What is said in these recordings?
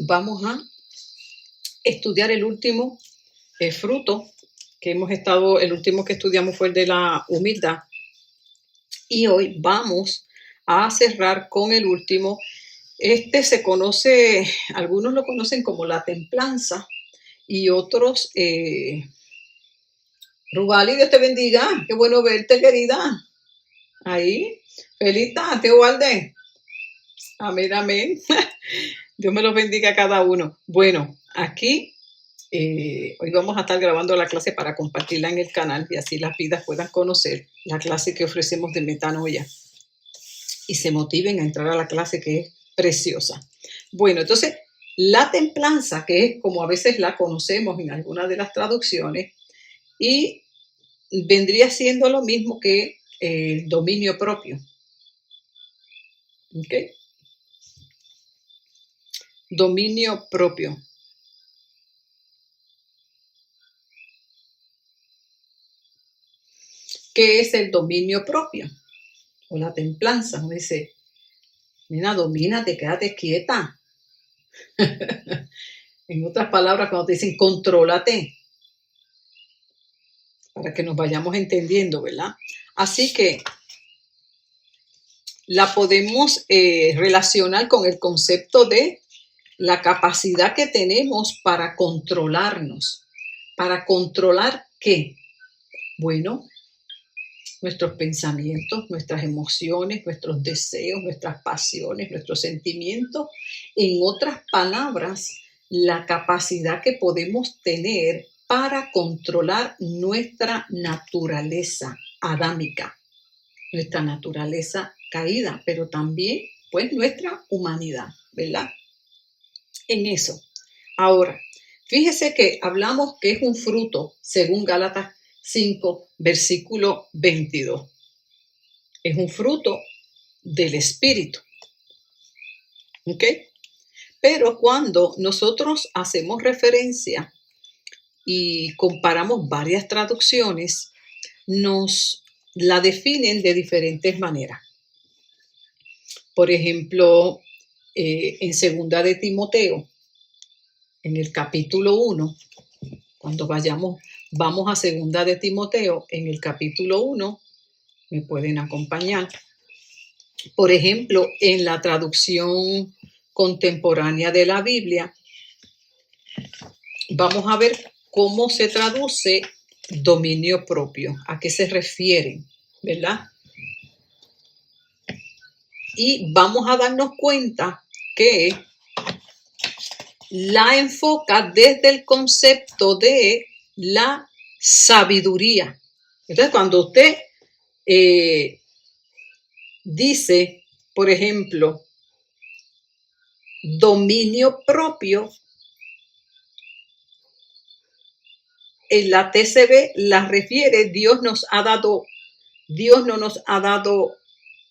vamos a estudiar el último fruto que el último que estudiamos fue el de la humildad. Y hoy vamos a cerrar con el último. Este se conoce, algunos lo conocen como la templanza y otros, Rubali, Dios te bendiga, qué bueno verte, querida. Ahí, Felita, te guarde. Amén, amén. Dios me los bendiga a cada uno. Bueno, aquí hoy vamos a estar grabando la clase para compartirla en el canal y así las vidas puedan conocer la clase que ofrecemos de metanoia y se motiven a entrar a la clase que es preciosa. Bueno, entonces, la templanza, que es como a veces la conocemos en algunas de las traducciones, y vendría siendo lo mismo que el dominio propio. ¿Ok? Dominio propio. ¿Qué es el dominio propio? O la templanza. Uno dice, nena, domínate, quédate quieta. En otras palabras, cuando te dicen contrólate, para que nos vayamos entendiendo, ¿verdad? Así que la podemos relacionar con el concepto de la capacidad que tenemos para controlarnos. ¿Para controlar qué? Bueno, nuestros pensamientos, nuestras emociones, nuestros deseos, nuestras pasiones, nuestros sentimientos. En otras palabras, la capacidad que podemos tener para controlar nuestra naturaleza adámica, nuestra naturaleza caída, pero también, pues, nuestra humanidad, ¿verdad? En eso. Ahora, fíjese que hablamos que es un fruto, según Gálatas 5, versículo 22. Es un fruto del Espíritu. ¿Ok? Pero cuando nosotros hacemos referencia y comparamos varias traducciones, nos la definen de diferentes maneras. Por ejemplo, en segunda de Timoteo, en el capítulo 1, cuando vamos a segunda de Timoteo, en el capítulo 1, me pueden acompañar. Por ejemplo, en la traducción contemporánea de la Biblia, vamos a ver cómo se traduce dominio propio, a qué se refieren, ¿verdad? Y vamos a darnos cuenta que la enfoca desde el concepto de la sabiduría. Entonces, cuando usted dice, por ejemplo, dominio propio, en la TCB la refiere, Dios no nos ha dado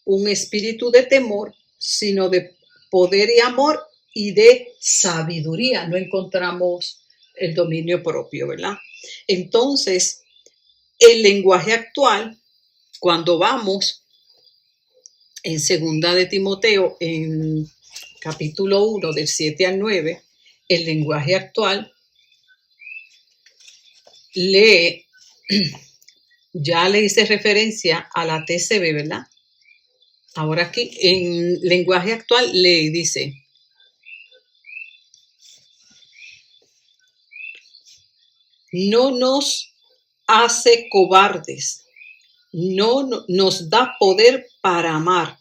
un espíritu de temor, sino de poder y amor y de sabiduría. No encontramos el dominio propio, ¿verdad? Entonces, el lenguaje actual, cuando vamos en segunda de Timoteo, en capítulo 1, del 7 al 9, el lenguaje actual ya le hice referencia a la TCB, ¿verdad? Ahora aquí, en lenguaje actual, le dice, no nos hace cobardes, no nos da poder para amar,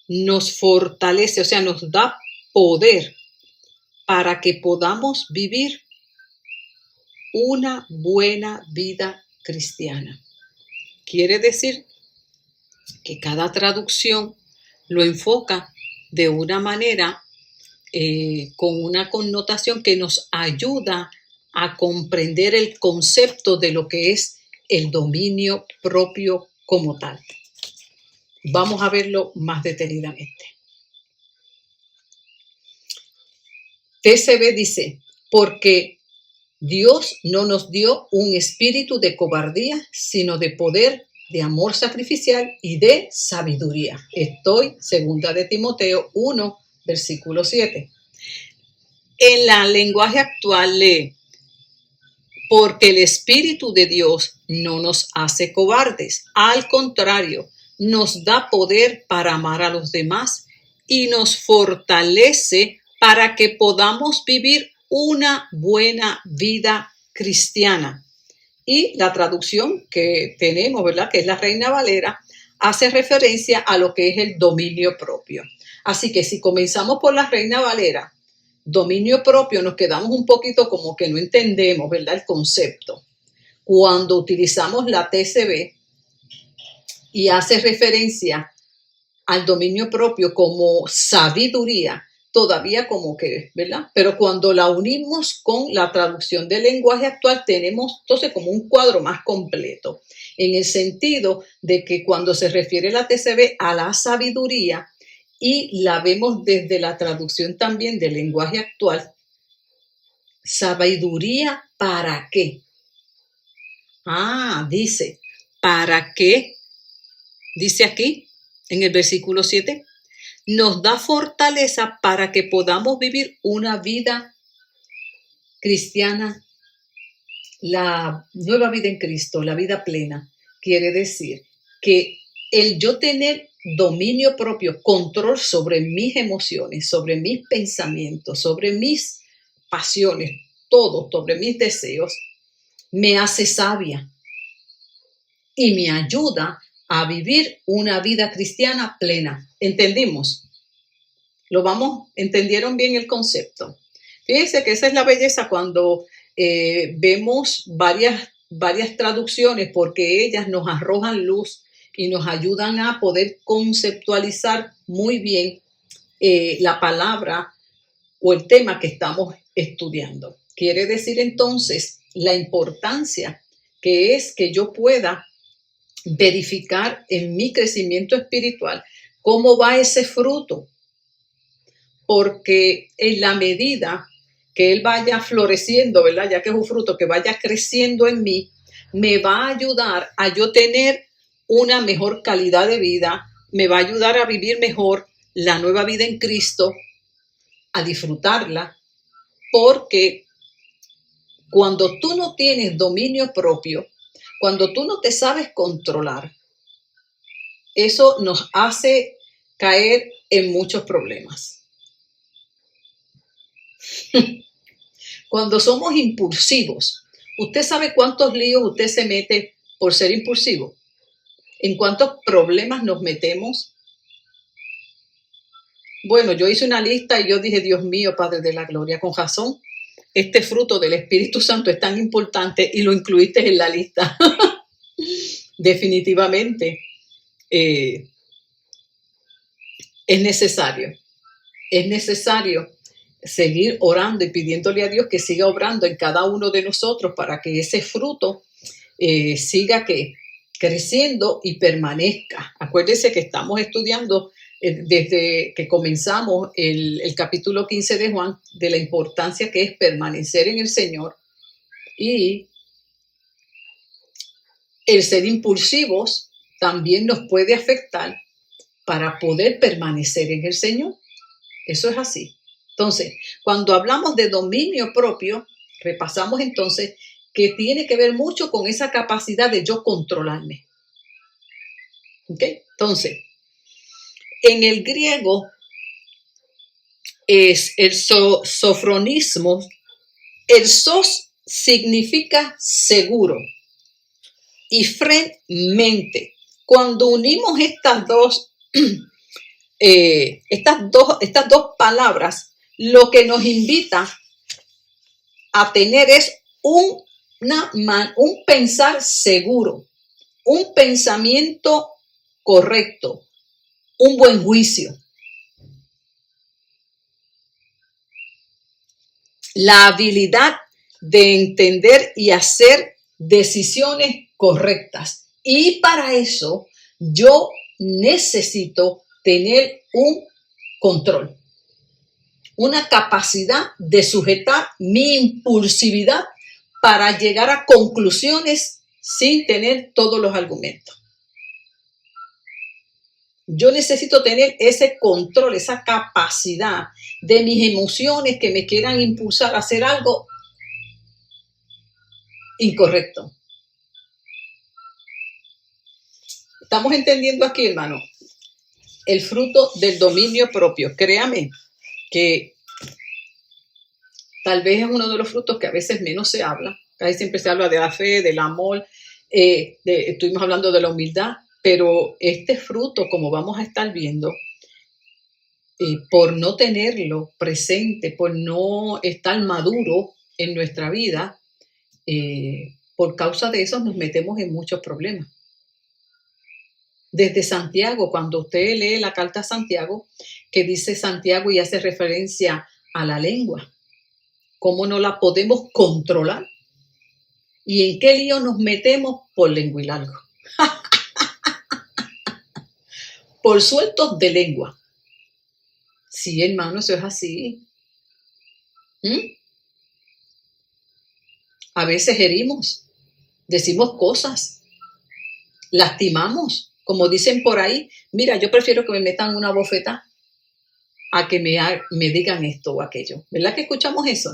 nos fortalece, o sea, nos da poder para que podamos vivir una buena vida cristiana. Quiere decir que cada traducción lo enfoca de una manera con una connotación que nos ayuda a comprender el concepto de lo que es el dominio propio como tal. Vamos a verlo más detenidamente. TCB dice, porque Dios no nos dio un espíritu de cobardía, sino de poder, de amor sacrificial y de sabiduría. Estoy, segunda de Timoteo 1, versículo 7. En la lenguaje actual lee, porque el Espíritu de Dios no nos hace cobardes, al contrario, nos da poder para amar a los demás y nos fortalece para que podamos vivir una buena vida cristiana. Y la traducción que tenemos, ¿verdad?, que es la Reina Valera, hace referencia a lo que es el dominio propio. Así que si comenzamos por la Reina Valera, dominio propio, nos quedamos un poquito como que no entendemos, ¿verdad?, el concepto. Cuando utilizamos la TCB y hace referencia al dominio propio como sabiduría, todavía como que, ¿verdad? Pero cuando la unimos con la traducción del lenguaje actual, tenemos entonces como un cuadro más completo, en el sentido de que cuando se refiere la TCB a la sabiduría y la vemos desde la traducción también del lenguaje actual, ¿sabiduría para qué? Dice, ¿para qué? Dice aquí, en el versículo 7, nos da fortaleza para que podamos vivir una vida cristiana, la nueva vida en Cristo, la vida plena. Quiere decir que el yo tener dominio propio, control sobre mis emociones, sobre mis pensamientos, sobre mis pasiones, todo, sobre mis deseos, me hace sabia y me ayuda a vivir una vida cristiana plena. ¿Entendimos? ¿Entendieron bien el concepto? Fíjense que esa es la belleza cuando vemos varias traducciones, porque ellas nos arrojan luz y nos ayudan a poder conceptualizar muy bien la palabra o el tema que estamos estudiando. Quiere decir entonces la importancia que es que yo pueda verificar en mi crecimiento espiritual cómo va ese fruto, porque en la medida que él vaya floreciendo, ¿verdad?, ya que es un fruto que vaya creciendo en mí, me va a ayudar a yo tener una mejor calidad de vida, me va a ayudar a vivir mejor la nueva vida en Cristo, a disfrutarla, porque cuando tú no tienes dominio propio, cuando tú no te sabes controlar, eso nos hace caer en muchos problemas. Cuando somos impulsivos, ¿usted sabe cuántos líos usted se mete por ser impulsivo? ¿En cuántos problemas nos metemos? Bueno, yo hice una lista y yo dije, Dios mío, Padre de la Gloria, con razón, este fruto del Espíritu Santo es tan importante y lo incluiste en la lista. Definitivamente es necesario seguir orando y pidiéndole a Dios que siga obrando en cada uno de nosotros para que ese fruto siga creciendo y permanezca. Acuérdense que estamos estudiando desde que comenzamos el capítulo 15 de Juan, de la importancia que es permanecer en el Señor, y el ser impulsivos también nos puede afectar para poder permanecer en el Señor. Eso es así. Entonces, cuando hablamos de dominio propio, repasamos entonces que tiene que ver mucho con esa capacidad de yo controlarme. ¿Ok? Entonces, en el griego es el sofronismo. El sos significa seguro y fren, mente. Cuando unimos estas dos palabras, lo que nos invita a tener es un pensar seguro, un pensamiento correcto, un buen juicio. La habilidad de entender y hacer decisiones correctas. Y para eso yo necesito tener un control, una capacidad de sujetar mi impulsividad para llegar a conclusiones sin tener todos los argumentos. Yo necesito tener ese control, esa capacidad de mis emociones que me quieran impulsar a hacer algo incorrecto. Estamos entendiendo aquí, hermano, el fruto del dominio propio. Créame que tal vez es uno de los frutos que a veces menos se habla. Casi siempre se habla de la fe, del amor, estuvimos hablando de la humildad, pero este fruto, como vamos a estar viendo, por no tenerlo presente, por no estar maduro en nuestra vida, por causa de eso nos metemos en muchos problemas. Desde Santiago, cuando usted lee la carta a Santiago, que dice Santiago y hace referencia a la lengua, ¿cómo no la podemos controlar? ¿Y en qué lío nos metemos? Por lenguilargo. Por sueltos de lengua. Sí, hermano, eso es así. A veces herimos, decimos cosas, lastimamos. Como dicen por ahí, mira, yo prefiero que me metan una bofeta a que me digan esto o aquello. ¿Verdad que escuchamos eso?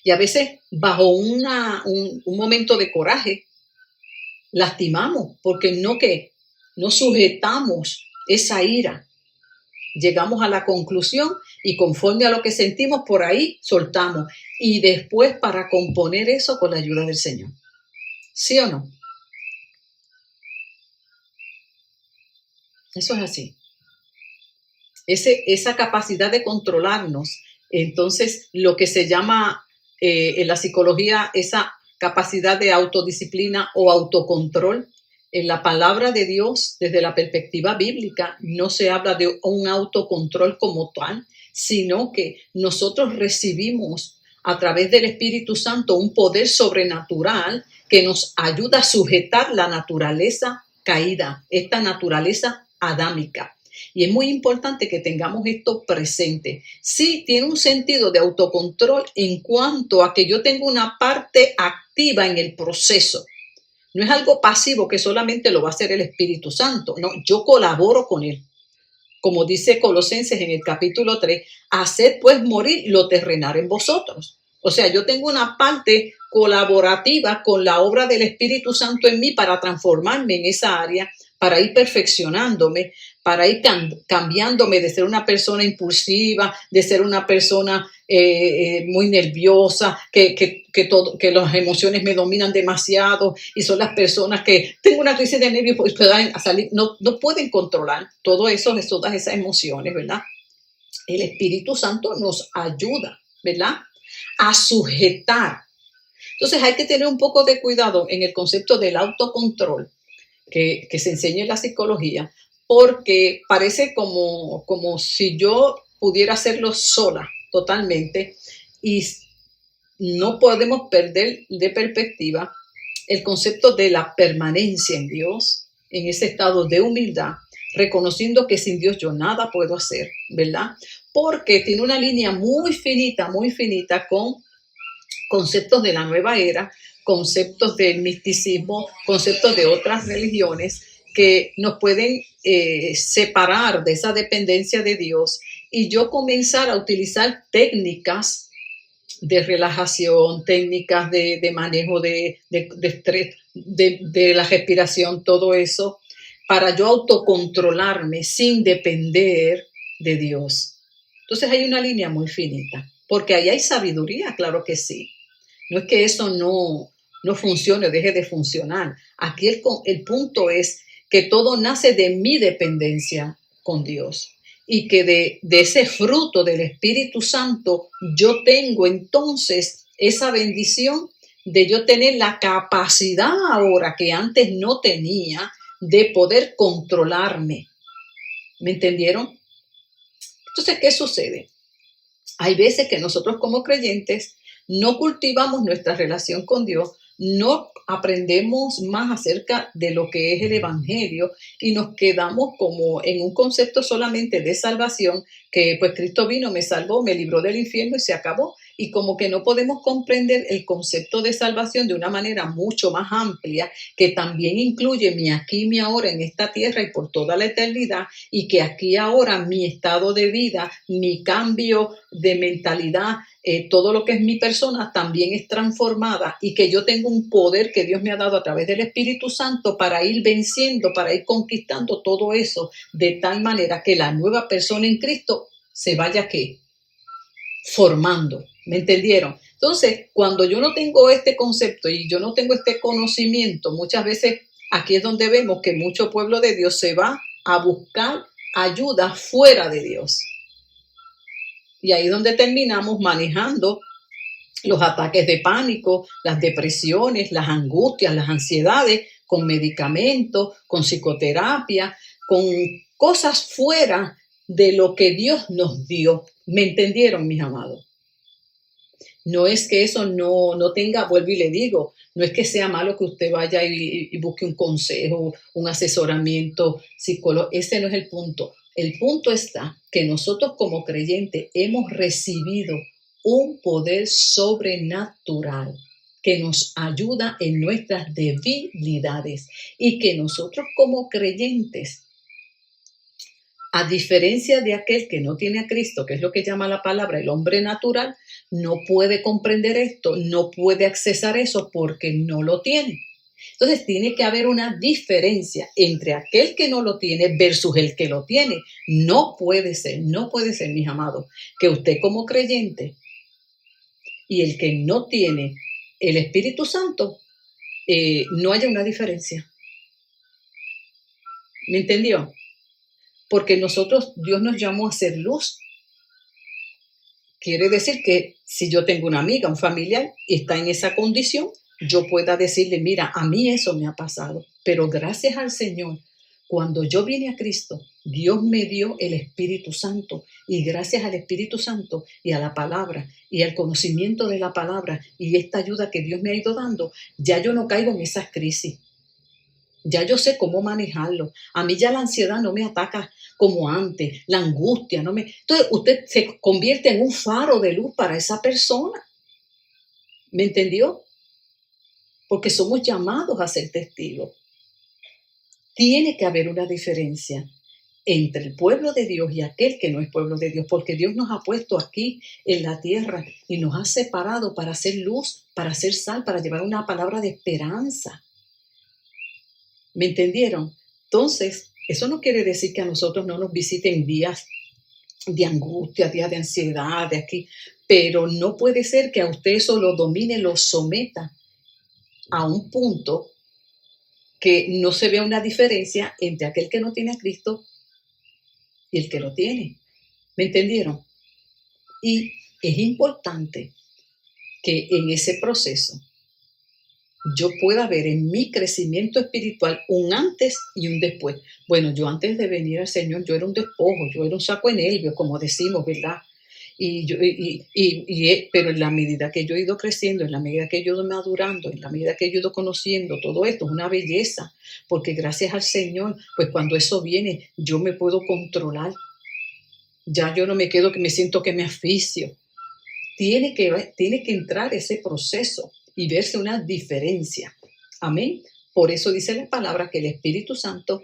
Y a veces bajo un momento de coraje, lastimamos porque no sujetamos esa ira. Llegamos a la conclusión y conforme a lo que sentimos por ahí, soltamos. Y después para componer eso con la ayuda del Señor. ¿Sí o no? Eso es así. Esa capacidad de controlarnos, entonces lo que se llama en la psicología, esa capacidad de autodisciplina o autocontrol, en la palabra de Dios, desde la perspectiva bíblica, no se habla de un autocontrol como tal, sino que nosotros recibimos a través del Espíritu Santo un poder sobrenatural que nos ayuda a sujetar la naturaleza caída, esta naturaleza adámica. Y es muy importante que tengamos esto presente. Sí, tiene un sentido de autocontrol en cuanto a que yo tengo una parte activa en el proceso. No es algo pasivo que solamente lo va a hacer el Espíritu Santo. No, yo colaboro con él. Como dice Colosenses en el capítulo 3, haced pues morir lo terrenal en vosotros. O sea, yo tengo una parte colaborativa con la obra del Espíritu Santo en mí para transformarme en esa área, para ir perfeccionándome, para ir cambiándome de ser una persona impulsiva, de ser una persona muy nerviosa, que las emociones me dominan demasiado y son las personas que tengo una crisis de nervios pues pueden salir, no pueden controlar todo eso, todas esas emociones, ¿verdad? El Espíritu Santo nos ayuda, ¿verdad? A sujetar. Entonces hay que tener un poco de cuidado en el concepto del autocontrol que se enseña en la psicología, porque parece como si yo pudiera hacerlo sola totalmente y no podemos perder de perspectiva el concepto de la permanencia en Dios, en ese estado de humildad, reconociendo que sin Dios yo nada puedo hacer, ¿verdad? Porque tiene una línea muy finita con conceptos de la nueva era, conceptos del misticismo, conceptos de otras religiones que nos pueden separar de esa dependencia de Dios y yo comenzar a utilizar técnicas de relajación, técnicas de manejo de estrés, de la respiración, todo eso, para yo autocontrolarme sin depender de Dios. Entonces hay una línea muy finita, porque ahí hay sabiduría, claro que sí. No es que eso no funcione o deje de funcionar. Aquí el punto es que todo nace de mi dependencia con Dios y que de ese fruto del Espíritu Santo yo tengo entonces esa bendición de yo tener la capacidad ahora que antes no tenía de poder controlarme. ¿Me entendieron? Entonces, ¿qué sucede? Hay veces que nosotros como creyentes no cultivamos nuestra relación con Dios, no aprendemos más acerca de lo que es el Evangelio y nos quedamos como en un concepto solamente de salvación, que pues Cristo vino, me salvó, me libró del infierno y se acabó. y como que no podemos comprender el concepto de salvación de una manera mucho más amplia, que también incluye mi aquí y mi ahora en esta tierra y por toda la eternidad, y que aquí y ahora mi estado de vida, mi cambio de mentalidad, todo lo que es mi persona también es transformada, y que yo tengo un poder que Dios me ha dado a través del Espíritu Santo para ir venciendo, para ir conquistando todo eso, de tal manera que la nueva persona en Cristo se vaya ¿qué? Formando. ¿Me entendieron? Entonces, cuando yo no tengo este concepto y yo no tengo este conocimiento, muchas veces aquí es donde vemos que mucho pueblo de Dios se va a buscar ayuda fuera de Dios. Y ahí es donde terminamos manejando los ataques de pánico, las depresiones, las angustias, las ansiedades, con medicamentos, con psicoterapia, con cosas fuera de lo que Dios nos dio. ¿Me entendieron, mis amados? No es que eso no tenga, vuelvo y le digo, no es que sea malo que usted vaya y busque un consejo, un asesoramiento psicológico. Ese no es el punto. El punto está que nosotros como creyentes hemos recibido un poder sobrenatural que nos ayuda en nuestras debilidades, y que nosotros como creyentes, a diferencia de aquel que no tiene a Cristo, que es lo que llama la palabra el hombre natural, no puede comprender esto, no puede accesar eso porque no lo tiene. Entonces tiene que haber una diferencia entre aquel que no lo tiene versus el que lo tiene. No puede ser, mis amados, que usted como creyente y el que no tiene el Espíritu Santo, no haya una diferencia. ¿Me entendió? Porque nosotros, Dios nos llamó a ser luz. Quiere decir que si yo tengo una amiga, un familiar, y está en esa condición, yo pueda decirle, mira, a mí eso me ha pasado, pero gracias al Señor, cuando yo vine a Cristo, Dios me dio el Espíritu Santo, y gracias al Espíritu Santo y a la palabra y al conocimiento de la palabra y esta ayuda que Dios me ha ido dando, ya yo no caigo en esas crisis. Ya yo sé cómo manejarlo. A mí ya la ansiedad no me ataca como antes, la angustia no me... Entonces usted se convierte en un faro de luz para esa persona. ¿Me entendió? Porque somos llamados a ser testigos. Tiene que haber una diferencia entre el pueblo de Dios y aquel que no es pueblo de Dios, porque Dios nos ha puesto aquí en la tierra y nos ha separado para hacer luz, para hacer sal, para llevar una palabra de esperanza. ¿Me entendieron? Entonces, eso no quiere decir que a nosotros no nos visiten días de angustia, días de ansiedad, de aquí, pero no puede ser que a usted eso lo domine, lo someta a un punto que no se vea una diferencia entre aquel que no tiene a Cristo y el que lo tiene. ¿Me entendieron? Y es importante que en ese proceso yo pueda ver en mi crecimiento espiritual un antes y un después. Bueno, yo antes de venir al Señor, yo era un despojo, yo era un saco de nervios, como decimos, ¿verdad? Pero en la medida que yo he ido creciendo, en la medida que yo he ido madurando, en la medida que yo he ido conociendo, todo esto es una belleza, porque gracias al Señor, pues cuando eso viene, yo me puedo controlar. Ya yo no me quedo que me siento que me asfixio. Tiene que entrar ese proceso y verse una diferencia. Amén. Por eso dice la palabra que el Espíritu Santo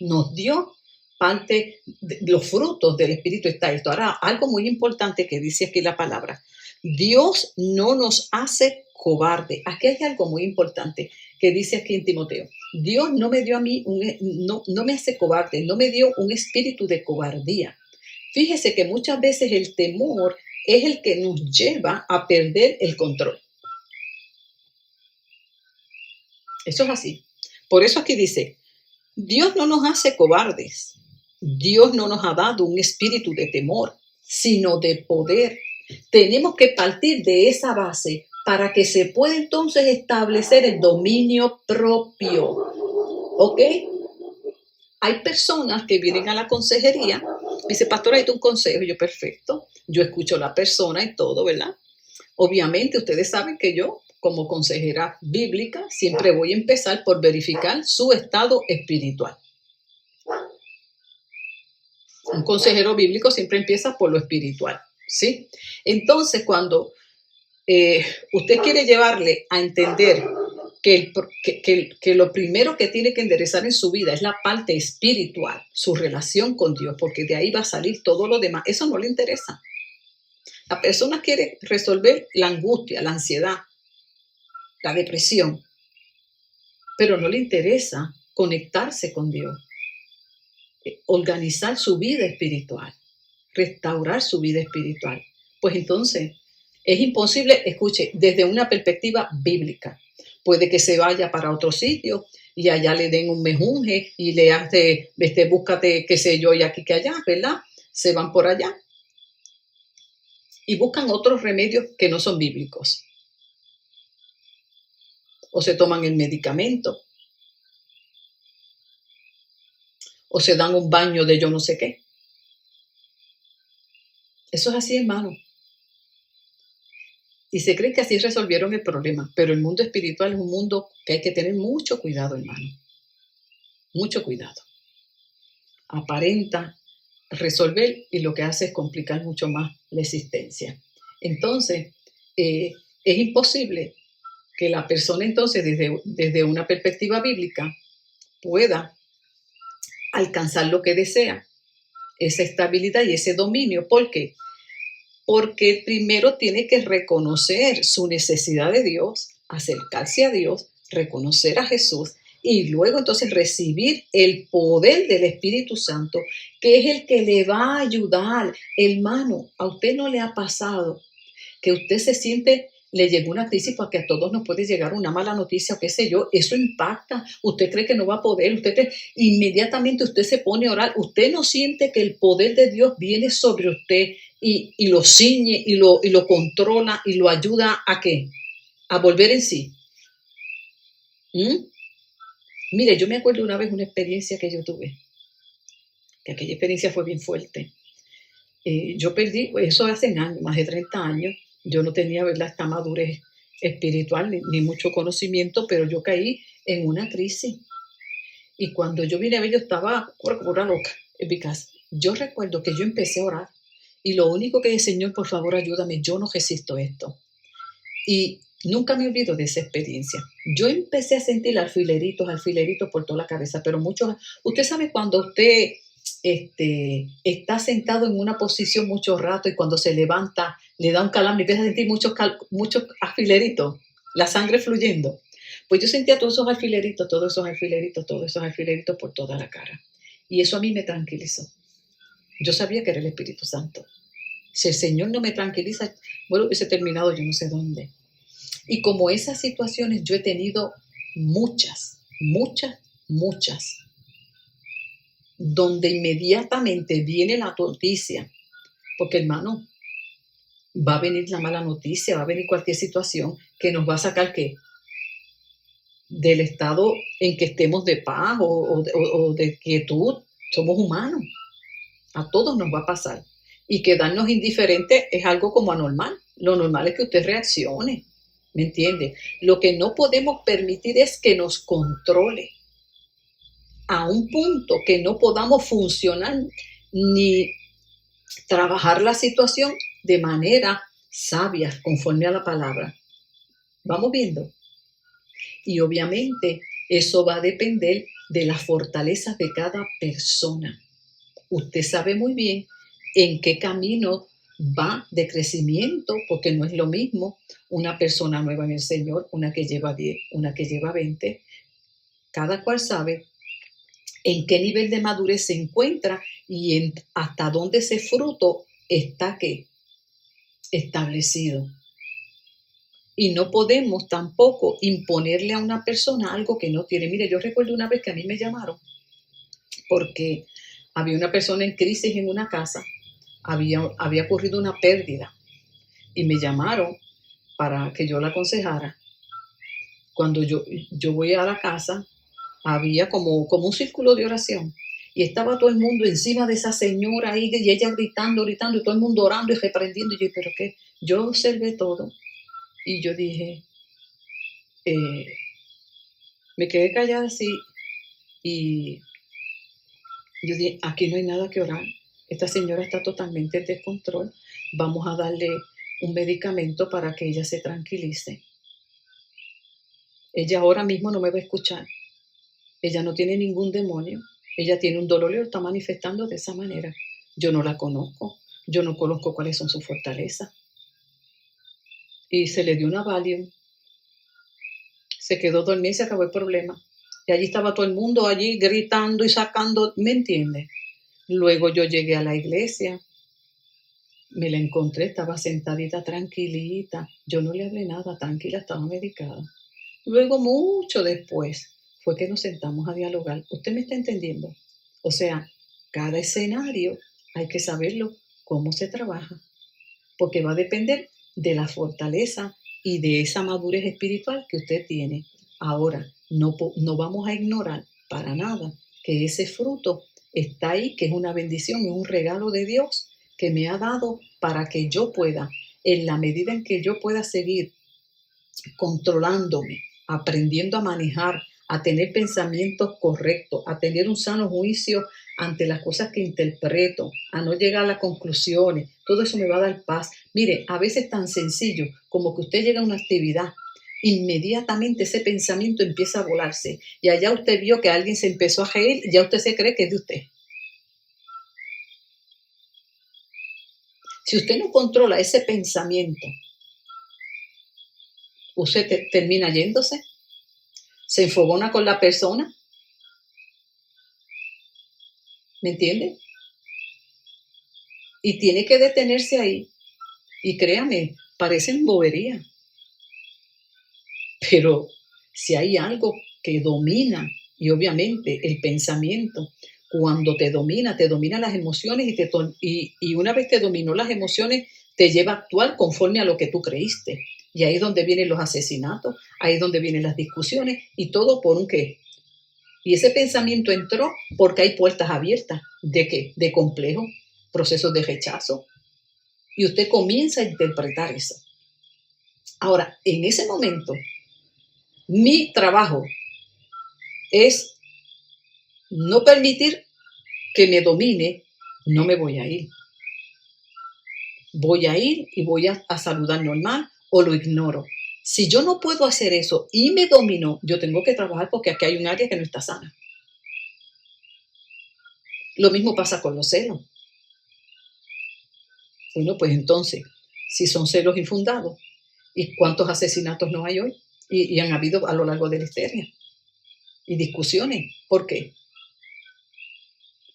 nos dio parte de los frutos del Espíritu. Está esto. Ahora, algo muy importante que dice aquí la palabra. Dios no nos hace cobarde. Aquí hay algo muy importante que dice aquí en Timoteo. Dios no me dio a mí, no me hace cobarde, no me dio un espíritu de cobardía. Fíjese que muchas veces el temor es el que nos lleva a perder el control. Eso es así. Por eso aquí dice, Dios no nos hace cobardes. Dios no nos ha dado un espíritu de temor, sino de poder. Tenemos que partir de esa base para que se pueda entonces establecer el dominio propio. ¿Ok? Hay personas que vienen a la consejería, dice, pastora, hay un consejo. Yo, perfecto. Yo escucho a la persona y todo, ¿verdad? Obviamente, ustedes saben que yo, como consejera bíblica, siempre voy a empezar por verificar su estado espiritual. Un consejero bíblico siempre empieza por lo espiritual. ¿sí? Entonces, cuando usted quiere llevarle a entender que lo primero que tiene que enderezar en su vida es la parte espiritual, su relación con Dios, porque de ahí va a salir todo lo demás, eso no le interesa. La persona quiere resolver la angustia, la ansiedad, la depresión, pero no le interesa conectarse con Dios, organizar su vida espiritual, restaurar su vida espiritual. Pues entonces es imposible, escuche, desde una perspectiva bíblica. Puede que se vaya para otro sitio y allá le den un mejunje y le hace, búscate, qué sé yo, y aquí que allá, ¿verdad? Se van por allá y buscan otros remedios que no son bíblicos. O se toman el medicamento, o se dan un baño de yo no sé qué. Eso es así, hermano. Y se cree que así resolvieron el problema, pero el mundo espiritual es un mundo que hay que tener mucho cuidado, hermano. Mucho cuidado. Aparenta resolver y lo que hace es complicar mucho más la existencia. Entonces, es imposible que la persona entonces desde una perspectiva bíblica pueda alcanzar lo que desea, esa estabilidad y ese dominio. ¿Por qué? Porque primero tiene que reconocer su necesidad de Dios, acercarse a Dios, reconocer a Jesús y luego entonces recibir el poder del Espíritu Santo, que es el que le va a ayudar. Hermano, ¿a usted no le ha pasado que usted se siente, le llegó una crisis, porque a todos nos puede llegar una mala noticia o qué sé yo? Eso impacta, usted cree que no va a poder, inmediatamente usted se pone a orar, usted no siente que el poder de Dios viene sobre usted y lo ciñe y lo controla y lo ayuda a qué, a volver en sí. Mire, yo me acuerdo una vez una experiencia que yo tuve, que aquella experiencia fue bien fuerte. Yo perdí, eso hace años, más de 30 años, yo no tenía, ¿verdad?, esta madurez espiritual ni mucho conocimiento, pero yo caí en una crisis. Y cuando yo vine a ver, yo estaba como una loca en mi casa. Yo recuerdo que yo empecé a orar y lo único que dije, Señor, por favor, ayúdame, yo no resisto esto. Y nunca me olvido de esa experiencia. Yo empecé a sentir alfileritos por toda la cabeza, pero muchos, usted sabe cuando usted está sentado en una posición mucho rato y cuando se levanta le da un calambre y empieza a sentir muchos alfileritos, la sangre fluyendo. Pues yo sentía todos esos alfileritos por toda la cara. Y eso a mí me tranquilizó. Yo sabía que era el Espíritu Santo. Si el Señor no me tranquiliza, bueno, hubiese terminado yo no sé dónde. Y como esas situaciones yo he tenido muchas, donde inmediatamente viene la noticia, porque hermano, va a venir la mala noticia, va a venir cualquier situación que nos va a sacar ¿qué? Del estado en que estemos de paz o de quietud. Somos humanos, a todos nos va a pasar. Y quedarnos indiferentes es algo como anormal. Lo normal es que usted reaccione, ¿me entiende? Lo que no podemos permitir es que nos controle a un punto que no podamos funcionar ni trabajar la situación de manera sabia, conforme a la palabra. Vamos viendo. Y obviamente eso va a depender de las fortalezas de cada persona. Usted sabe muy bien en qué camino va de crecimiento, porque no es lo mismo una persona nueva en el Señor, una que lleva 10, una que lleva 20. Cada cual sabe en qué nivel de madurez se encuentra y hasta dónde ese fruto está establecido. Y no podemos tampoco imponerle a una persona algo que no tiene. Mire, yo recuerdo una vez que a mí me llamaron porque había una persona en crisis en una casa, había ocurrido una pérdida y me llamaron para que yo la aconsejara. Cuando yo voy a la casa, había como un círculo de oración y estaba todo el mundo encima de esa señora ahí y ella gritando y todo el mundo orando y reprendiendo. Y yo, ¿pero qué? Yo observé todo y yo dije, me quedé callada así y yo dije, aquí no hay nada que orar. Esta señora está totalmente en descontrol. vamos a darle un medicamento para que ella se tranquilice. Ella ahora mismo no me va a escuchar. Ella no tiene ningún demonio. Ella tiene un dolor y lo está manifestando de esa manera. Yo no la conozco. Yo no conozco cuáles son sus fortalezas. Y se le dio una Valium. Se quedó dormida y se acabó el problema. Y allí estaba todo el mundo allí gritando y sacando, ¿me entiendes? Luego yo llegué a la iglesia, me la encontré, estaba sentadita tranquilita. Yo no le hablé nada, tranquila, estaba medicada. Luego, mucho después, fue que nos sentamos a dialogar. ¿Usted me está entendiendo? O sea, cada escenario hay que saberlo cómo se trabaja, porque va a depender de la fortaleza y de esa madurez espiritual que usted tiene. Ahora, no vamos a ignorar para nada que ese fruto está ahí, que es una bendición, es un regalo de Dios que me ha dado para que yo pueda, en la medida en que yo pueda seguir controlándome, aprendiendo a manejar, a tener pensamientos correctos, a tener un sano juicio ante las cosas que interpreto, a no llegar a las conclusiones. Todo eso me va a dar paz. Mire, a veces tan sencillo como que usted llega a una actividad, inmediatamente ese pensamiento empieza a volarse y allá usted vio que alguien se empezó a reír y ya usted se cree que es de usted. Si usted no controla ese pensamiento, usted termina yéndose, se enfogona con la persona, ¿me entiende? Y tiene que detenerse ahí. Y créame, parecen boberías. Pero si hay algo que domina, y obviamente el pensamiento, cuando te domina las emociones y una vez te dominó las emociones, te lleva a actuar conforme a lo que tú creíste. Y ahí es donde vienen los asesinatos, ahí es donde vienen las discusiones y todo por un qué. Y ese pensamiento entró porque hay puertas abiertas. ¿De qué? De complejo, procesos de rechazo. Y usted comienza a interpretar eso. Ahora, en ese momento, mi trabajo es no permitir que me domine, no me voy a ir. Voy a ir y voy a saludar normal o lo ignoro. Si yo no puedo hacer eso y me domino, yo tengo que trabajar porque aquí hay un área que no está sana. Lo mismo pasa con los celos. Bueno, pues entonces, si son celos infundados, ¿y cuántos asesinatos no hay hoy? Y han habido a lo largo de la historia. Y discusiones. ¿Por qué?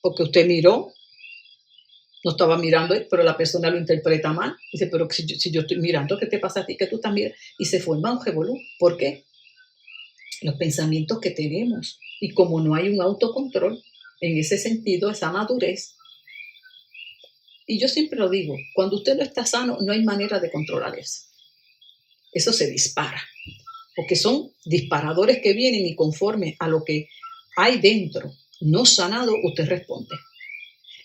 Porque usted miró, no estaba mirando, pero la persona lo interpreta mal. Dice, pero si yo estoy mirando, ¿qué te pasa a ti? Que tú también. Y se forma un revolú. ¿Por qué? Los pensamientos que tenemos. Y como no hay un autocontrol, en ese sentido, esa madurez. Y yo siempre lo digo, cuando usted no está sano, no hay manera de controlar eso. Eso se dispara. Porque son disparadores que vienen y conforme a lo que hay dentro, no sanado, usted responde.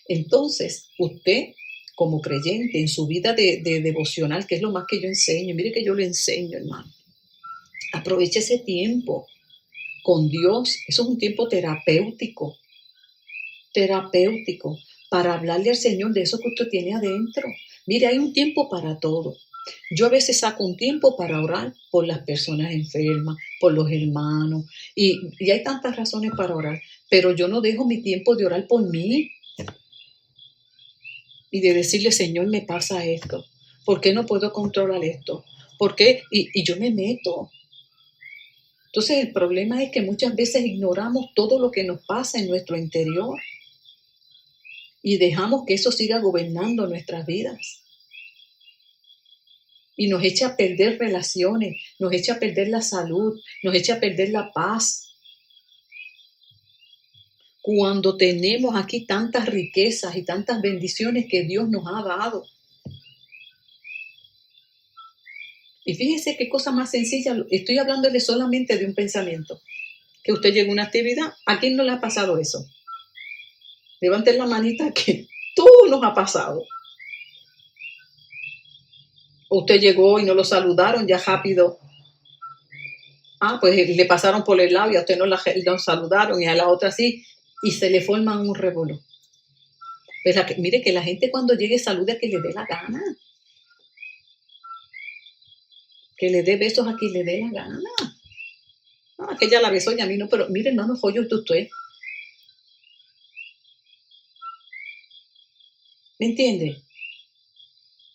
Entonces, usted, como creyente en su vida de devocional, que es lo más que yo enseño, mire que yo le enseño, hermano, aproveche ese tiempo con Dios. Eso es un tiempo terapéutico, para hablarle al Señor de eso que usted tiene adentro. Mire, hay un tiempo para todo. Yo a veces saco un tiempo para orar por las personas enfermas, por los hermanos, y hay tantas razones para orar, pero yo no dejo mi tiempo de orar por mí y de decirle, Señor, me pasa esto. ¿Por qué no puedo controlar esto? ¿Por qué? Y yo me meto. Entonces el problema es que muchas veces ignoramos todo lo que nos pasa en nuestro interior y dejamos que eso siga gobernando nuestras vidas. Y nos echa a perder relaciones, nos echa a perder la salud, nos echa a perder la paz. Cuando tenemos aquí tantas riquezas y tantas bendiciones que Dios nos ha dado. Y fíjese qué cosa más sencilla, estoy hablándole solamente de un pensamiento. Que usted llega a una actividad, ¿a quién no le ha pasado eso? Levanten la manita que todo nos ha pasado. Usted llegó y no lo saludaron ya rápido. Pues le pasaron por el lado y a usted no saludaron y a la otra sí, y se le forman un revolú. Pues mire que la gente cuando llegue salude a que le dé la gana. Que le dé besos a quien le dé la gana. No, que ella la besó y a mí no, pero miren, no nos joyos de usted. ¿Me entiende?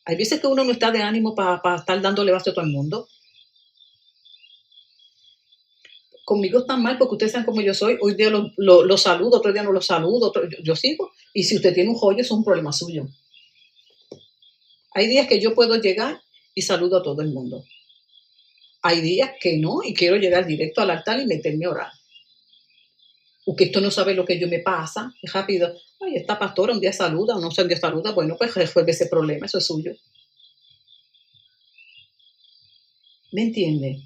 Hay veces que uno no está de ánimo para estar dándole besos a todo el mundo. Conmigo están mal porque ustedes saben cómo yo soy. Hoy día lo saludo, otro día no lo saludo, yo sigo. Y si usted tiene un joyo, eso es un problema suyo. Hay días que yo puedo llegar y saludo a todo el mundo. Hay días que no y quiero llegar directo al altar y meterme a orar. Porque esto no sabe lo que yo me pasa. Es rápido. Ay, esta pastora un día saluda o no sé, un día saluda. Bueno, pues resuelve ese problema, eso es suyo. ¿Me entiende?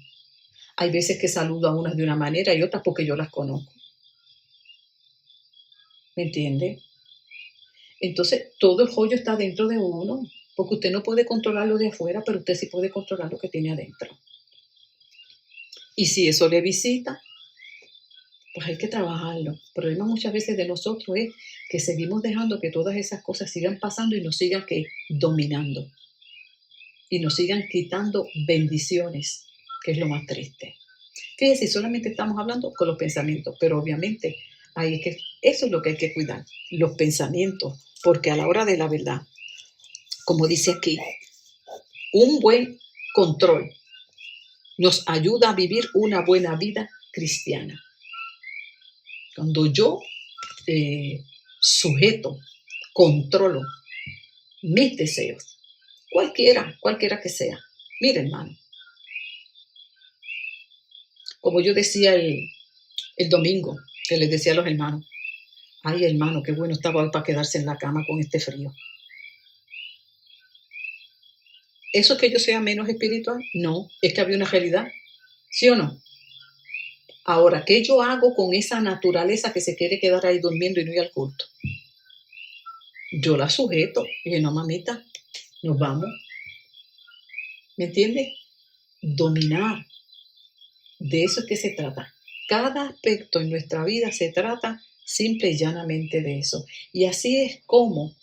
Hay veces que saludo a unas de una manera y otras porque yo las conozco. ¿Me entiende? Entonces, todo el joyo está dentro de uno, porque usted no puede controlar lo de afuera, pero usted sí puede controlar lo que tiene adentro. Y si eso le visita, pues hay que trabajarlo. El problema muchas veces de nosotros es que seguimos dejando que todas esas cosas sigan pasando y nos sigan dominando. Y nos sigan quitando bendiciones, que es lo más triste. Fíjense, solamente estamos hablando con los pensamientos, pero obviamente eso es lo que hay que cuidar, los pensamientos, porque a la hora de la verdad, como dice aquí, un buen control nos ayuda a vivir una buena vida cristiana. Cuando yo sujeto, controlo mis deseos, cualquiera que sea. Mire, hermano, como yo decía el domingo, que les decía a los hermanos, ay, hermano, qué bueno estaba hoy para quedarse en la cama con este frío. ¿Eso es que yo sea menos espiritual? No, es que había una realidad, ¿sí o no? Ahora, ¿qué yo hago con esa naturaleza que se quiere quedar ahí durmiendo y no ir al culto? Yo la sujeto. Y dije, no, mamita, nos vamos. ¿Me entiendes? Dominar. De eso es que se trata. Cada aspecto en nuestra vida se trata simple y llanamente de eso. Y así es como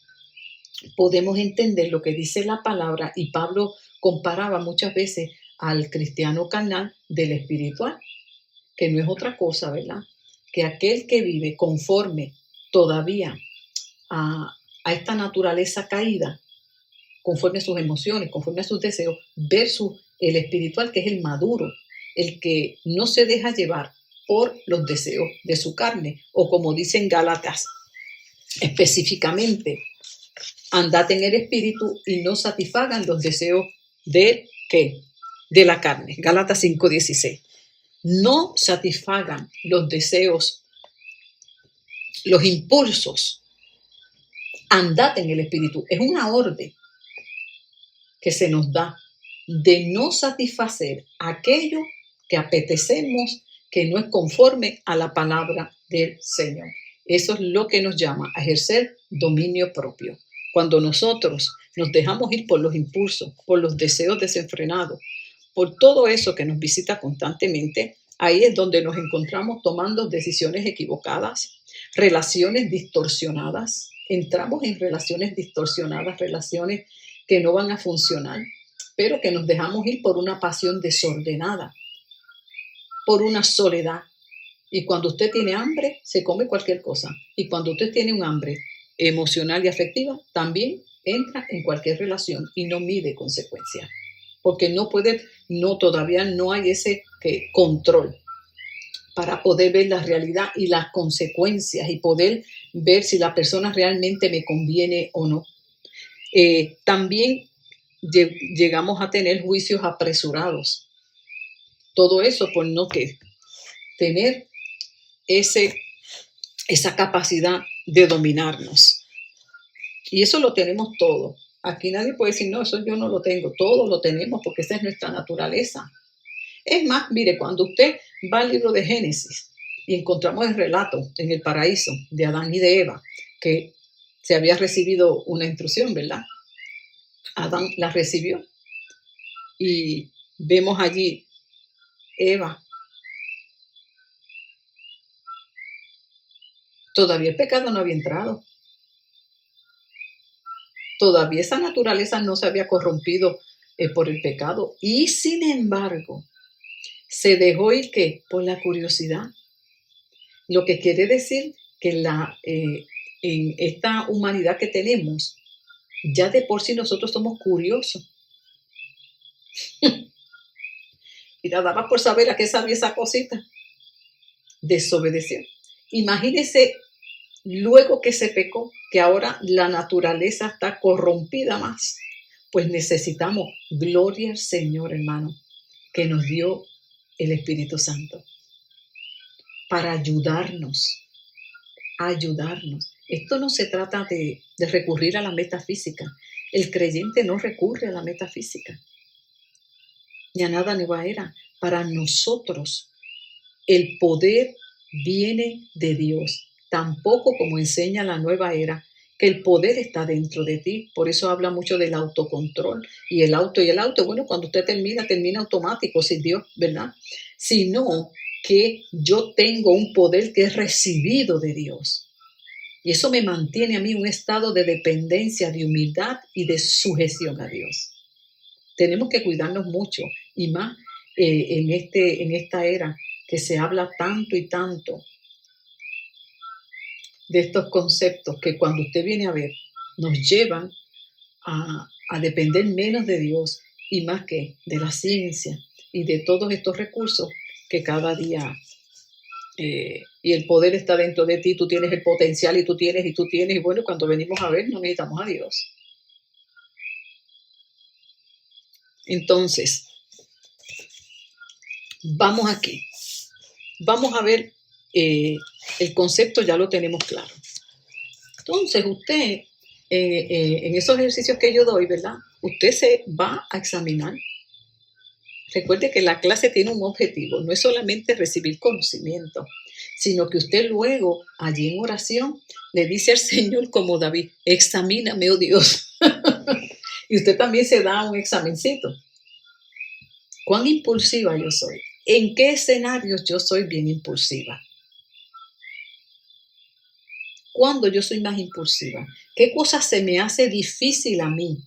podemos entender lo que dice la palabra, y Pablo comparaba muchas veces al cristiano carnal del espiritual, que no es otra cosa, ¿verdad? Que aquel que vive conforme todavía a esta naturaleza caída, conforme a sus emociones, conforme a sus deseos, versus el espiritual, que es el maduro, el que no se deja llevar por los deseos de su carne, o como dicen Gálatas específicamente, andad en el espíritu y no satisfagan los deseos de ¿qué? De la carne. Gálatas 5:16. No satisfagan los deseos, los impulsos. Andad en el espíritu. Es una orden que se nos da de no satisfacer aquello que apetecemos, que no es conforme a la palabra del Señor. Eso es lo que nos llama a ejercer dominio propio. Cuando nosotros nos dejamos ir por los impulsos, por los deseos desenfrenados, por todo eso que nos visita constantemente, ahí es donde nos encontramos tomando decisiones equivocadas, relaciones distorsionadas. Entramos en relaciones distorsionadas, relaciones que no van a funcionar, pero que nos dejamos ir por una pasión desordenada, por una soledad. Y cuando usted tiene hambre, se come cualquier cosa. Y cuando usted tiene un hambre emocional y afectiva, también entra en cualquier relación y no mide consecuencias. Porque todavía no hay ese control para poder ver la realidad y las consecuencias y poder ver si la persona realmente me conviene o no. También llegamos a tener juicios apresurados. Todo eso por no tener esa capacidad de dominarnos. Y eso lo tenemos todo. Aquí nadie puede decir, no, eso yo no lo tengo. Todo lo tenemos porque esa es nuestra naturaleza. Es más, mire, cuando usted va al libro de Génesis y encontramos el relato en el paraíso de Adán y de Eva, que se había recibido una instrucción, ¿verdad? Adán la recibió y vemos allí Eva. Todavía el pecado no había entrado. Todavía esa naturaleza no se había corrompido por el pecado. Y sin embargo, se dejó ir ¿qué? Por la curiosidad. Lo que quiere decir que en esta humanidad que tenemos, ya de por sí nosotros somos curiosos. Mira, daba por saber a qué sabía esa cosita. Desobedeció. Imagínese luego que se pecó, que ahora la naturaleza está corrompida más. Pues necesitamos, gloria al Señor, hermano, que nos dio el Espíritu Santo para ayudarnos. Esto no se trata de recurrir a la metafísica. El creyente no recurre a la metafísica ni a nada nueva era. Para nosotros el poder viene de Dios. Tampoco como enseña la nueva era, que el poder está dentro de ti. Por eso habla mucho del autocontrol. Y el auto, bueno, cuando usted termina automático, sin Dios, ¿verdad? Sino que yo tengo un poder que es recibido de Dios. Y eso me mantiene a mí en un estado de dependencia, de humildad y de sujeción a Dios. Tenemos que cuidarnos mucho, y más en esta era que se habla tanto y tanto de estos conceptos que cuando usted viene a ver, nos llevan a depender menos de Dios y más que de la ciencia y de todos estos recursos que cada día, y el poder está dentro de ti, tú tienes el potencial y tú tienes, y bueno, cuando venimos a ver, no necesitamos a Dios. Entonces, vamos aquí. Vamos a ver, el concepto ya lo tenemos claro. Entonces, usted, en esos ejercicios que yo doy, ¿verdad? Usted se va a examinar. Recuerde que la clase tiene un objetivo, no es solamente recibir conocimiento, sino que usted luego, allí en oración, le dice al Señor como David, examíname, oh Dios. Y usted también se da un examencito. ¿Cuán impulsiva yo soy? ¿En qué escenarios yo soy bien impulsiva? ¿Cuándo yo soy más impulsiva? ¿Qué cosa se me hace difícil a mí?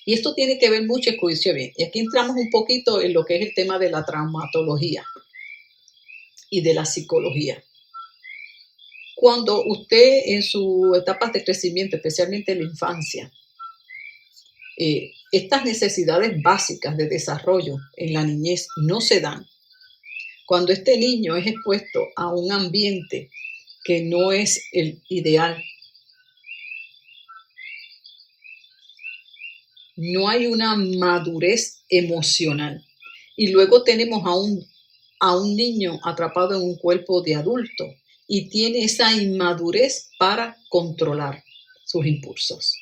Y esto tiene que ver mucho, escuche bien, y aquí entramos un poquito en lo que es el tema de la traumatología y de la psicología. Cuando usted en sus etapas de crecimiento, especialmente en la infancia, estas necesidades básicas de desarrollo en la niñez no se dan. Cuando este niño es expuesto a un ambiente que no es el ideal, no hay una madurez emocional. Y luego tenemos a un niño atrapado en un cuerpo de adulto y tiene esa inmadurez para controlar sus impulsos.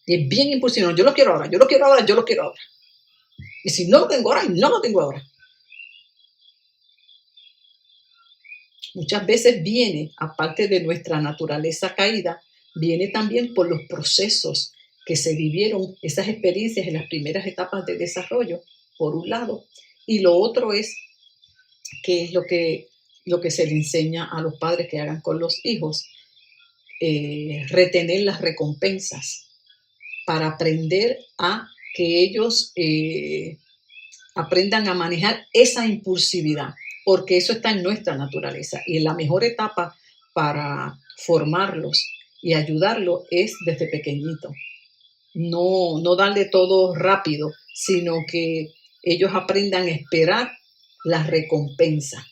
Y es bien impulsivo. Yo lo quiero ahora, yo lo quiero ahora, yo lo quiero ahora. Y si no lo tengo ahora, no lo tengo ahora. Muchas veces viene, aparte de nuestra naturaleza caída, viene también por los procesos que se vivieron, esas experiencias en las primeras etapas de desarrollo, por un lado, y lo otro es que es lo que se le enseña a los padres que hagan con los hijos, retener las recompensas para aprender a que ellos aprendan a manejar esa impulsividad, porque eso está en nuestra naturaleza y la mejor etapa para formarlos y ayudarlos es desde pequeñito. No darle todo rápido, sino que ellos aprendan a esperar la recompensa.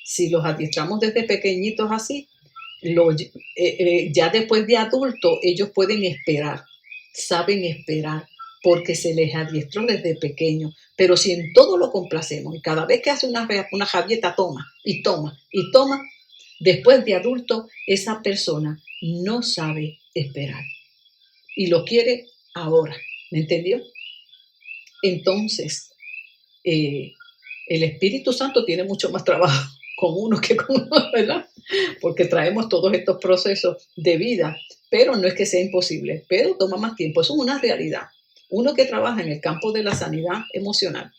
Si los adiestramos desde pequeñitos así, ya después de adultos ellos pueden esperar, saben esperar, porque se les adiestró desde pequeño. Pero si en todo lo complacemos y cada vez que hace una javieta toma y toma y toma, después de adulto esa persona no sabe esperar y lo quiere ahora. ¿Me entendió? Entonces, el Espíritu Santo tiene mucho más trabajo con uno que con uno, ¿verdad? Porque traemos todos estos procesos de vida, pero no es que sea imposible, pero toma más tiempo. Eso es una realidad. Uno que trabaja en el campo de la sanidad emocional,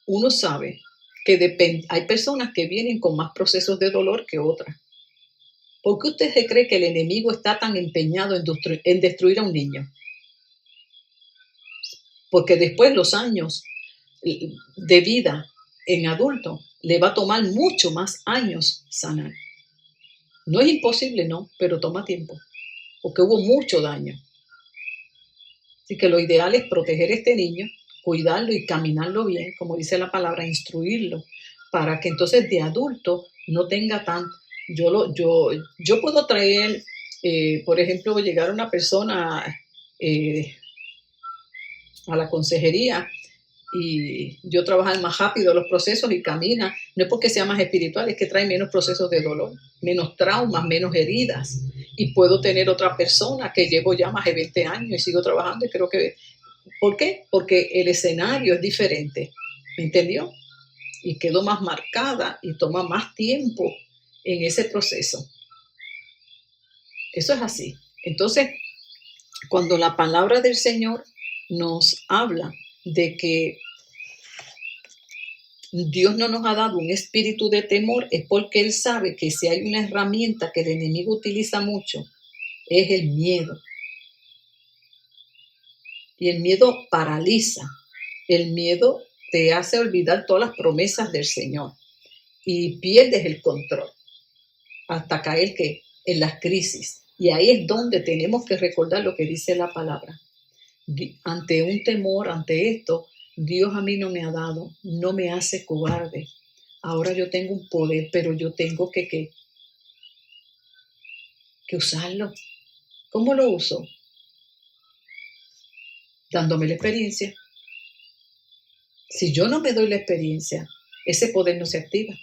uno sabe que hay personas que vienen con más procesos de dolor que otras. ¿Por qué usted se cree que el enemigo está tan empeñado en destruir a un niño? Porque después los años de vida en adulto le va a tomar mucho más años sanar. No es imposible, no, pero toma tiempo, porque hubo mucho daño. Así que lo ideal es proteger a este niño, cuidarlo y caminarlo bien, como dice la palabra, instruirlo, para que entonces de adulto no tenga tan... Yo puedo traer, por ejemplo, llegar a una persona a la consejería y yo trabajar más rápido los procesos y camina, no es porque sea más espiritual, es que trae menos procesos de dolor, menos traumas, menos heridas. Y puedo tener otra persona que llevo ya más de 20 años y sigo trabajando y creo que... ¿Por qué? Porque el escenario es diferente, ¿me entendió? Y quedo más marcada y toma más tiempo en ese proceso. Eso es así. Entonces, cuando la palabra del Señor nos habla de que Dios no nos ha dado un espíritu de temor, es porque Él sabe que si hay una herramienta que el enemigo utiliza mucho, es el miedo. Y el miedo paraliza. El miedo te hace olvidar todas las promesas del Señor y pierdes el control hasta caer en las crisis. Y ahí es donde tenemos que recordar lo que dice la palabra. Ante un temor, ante esto, Dios a mí no me ha dado, no me hace cobarde. Ahora yo tengo un poder, pero yo tengo que usarlo. ¿Cómo lo uso? Dándome la experiencia. Si yo no me doy la experiencia, ese poder no se activa.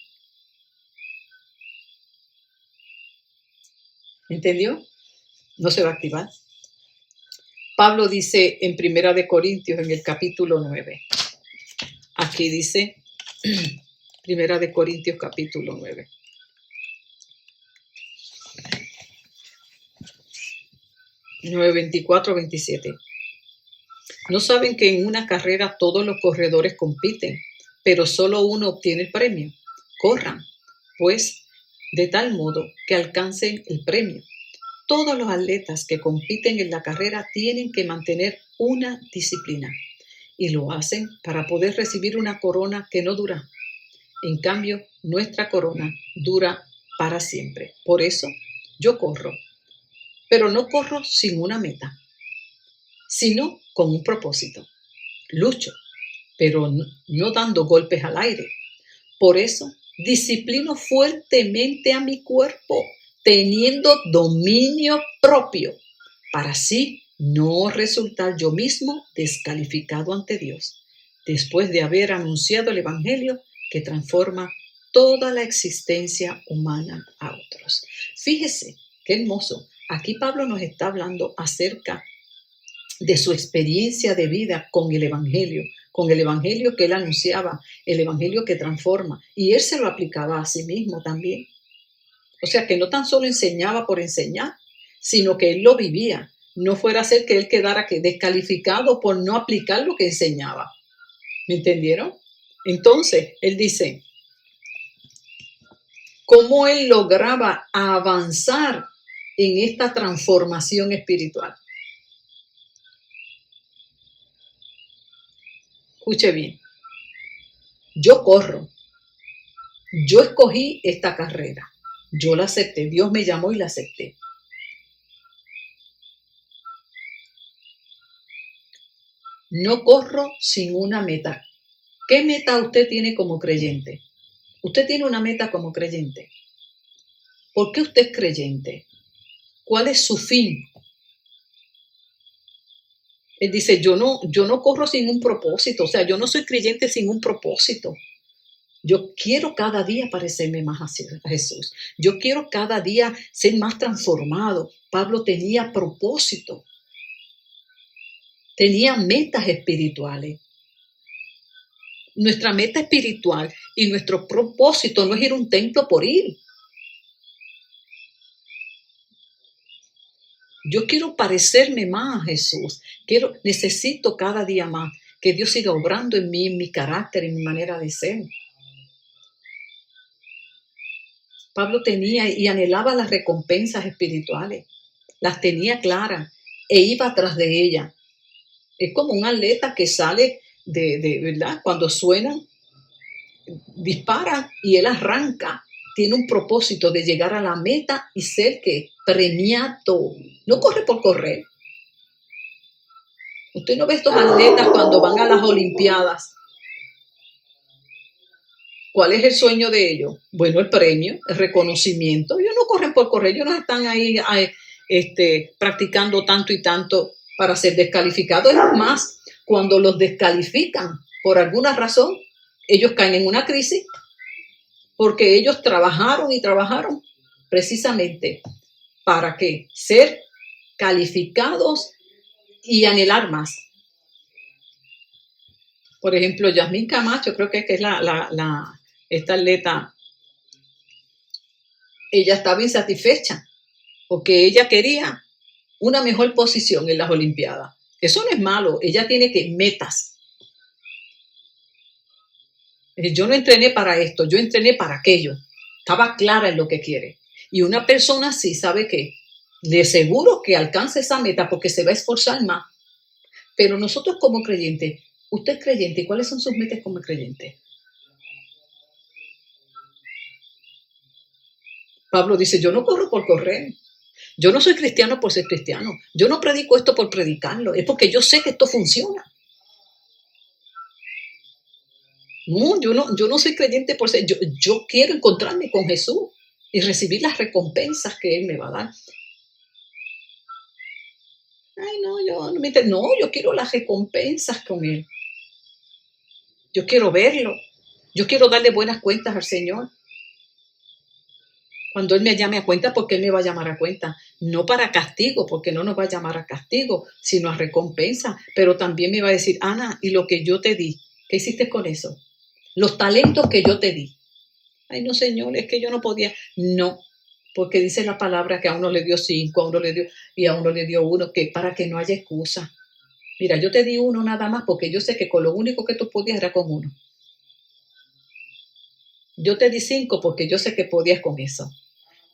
¿Entendió? No se va a activar. Pablo dice en Primera de Corintios, en el capítulo 9. Aquí dice, Primera de Corintios, capítulo 9. 9:24-27. ¿No saben que en una carrera todos los corredores compiten, pero solo uno obtiene el premio? Corran, pues, de tal modo que alcancen el premio. Todos los atletas que compiten en la carrera tienen que mantener una disciplina y lo hacen para poder recibir una corona que no dura. En cambio, nuestra corona dura para siempre. Por eso, yo corro, pero no corro sin una meta, sino con un propósito. Lucho, pero no dando golpes al aire. Por eso, disciplino fuertemente a mi cuerpo, teniendo dominio propio, para así no resultar yo mismo descalificado ante Dios, después de haber anunciado el Evangelio que transforma toda la existencia humana a otros. Fíjese, qué hermoso. Aquí Pablo nos está hablando acerca de su experiencia de vida con el Evangelio que él anunciaba, el Evangelio que transforma, y él se lo aplicaba a sí mismo también. O sea, que no tan solo enseñaba por enseñar, sino que él lo vivía. No fuera a ser que él quedara descalificado por no aplicar lo que enseñaba. ¿Me entendieron? Entonces, él dice, ¿cómo él lograba avanzar en esta transformación espiritual? Escuche bien, yo corro, yo escogí esta carrera, yo la acepté, Dios me llamó y la acepté. No corro sin una meta. ¿Qué meta usted tiene como creyente? Usted tiene una meta como creyente. ¿Por qué usted es creyente? ¿Cuál es su fin? Él dice, yo no corro sin un propósito, o sea, yo no soy creyente sin un propósito. Yo quiero cada día parecerme más a Jesús. Yo quiero cada día ser más transformado. Pablo tenía propósito. Tenía metas espirituales. Nuestra meta espiritual y nuestro propósito no es ir a un templo por ir. Yo quiero parecerme más a Jesús. Necesito cada día más que Dios siga obrando en mí, en mi carácter, en mi manera de ser. Pablo tenía y anhelaba las recompensas espirituales. Las tenía claras e iba tras de ellas. Es como un atleta que sale ¿verdad? Cuando suenan, dispara y él arranca. Tiene un propósito de llegar a la meta y ser que premiado. No corre por correr. Usted no ve estos atletas cuando van a las Olimpiadas. ¿Cuál es el sueño de ellos? Bueno, el premio, el reconocimiento. Ellos no corren por correr, ellos no están ahí practicando tanto y tanto para ser descalificados. Es más, cuando los descalifican por alguna razón, ellos caen en una crisis porque ellos trabajaron y trabajaron precisamente para ¿qué? Ser calificados y anhelar más. Por ejemplo, Yasmín Camacho, creo que es esta atleta, ella estaba insatisfecha porque ella quería una mejor posición en las Olimpiadas. Eso no es malo, ella tiene que metas. Yo no entrené para esto, yo entrené para aquello. Estaba clara en lo que quiere. Y una persona así sabe que de seguro que alcance esa meta porque se va a esforzar más. Pero nosotros como creyentes, usted es creyente, ¿y cuáles son sus metas como creyente? Pablo dice, yo no corro por correr. Yo no soy cristiano por ser cristiano. Yo no predico esto por predicarlo. Es porque yo sé que esto funciona. No, yo no soy creyente por ser. Yo quiero encontrarme con Jesús y recibir las recompensas que Él me va a dar. Ay, no, yo quiero las recompensas con Él. Yo quiero verlo. Yo quiero darle buenas cuentas al Señor. Cuando Él me llame a cuenta, porque Él me va a llamar a cuenta. No para castigo, porque no nos va a llamar a castigo, sino a recompensa. Pero también me va a decir, Ana, y lo que yo te di, ¿qué hiciste con eso? Los talentos que yo te di. Ay, no, Señor, es que yo no podía. No, porque dice la palabra que a uno le dio 5, a uno le dio y a uno le dio 1, que para que no haya excusa. Mira, yo te di 1 nada más porque yo sé que con lo único que tú podías era con 1. Yo te di 5 porque yo sé que podías con eso.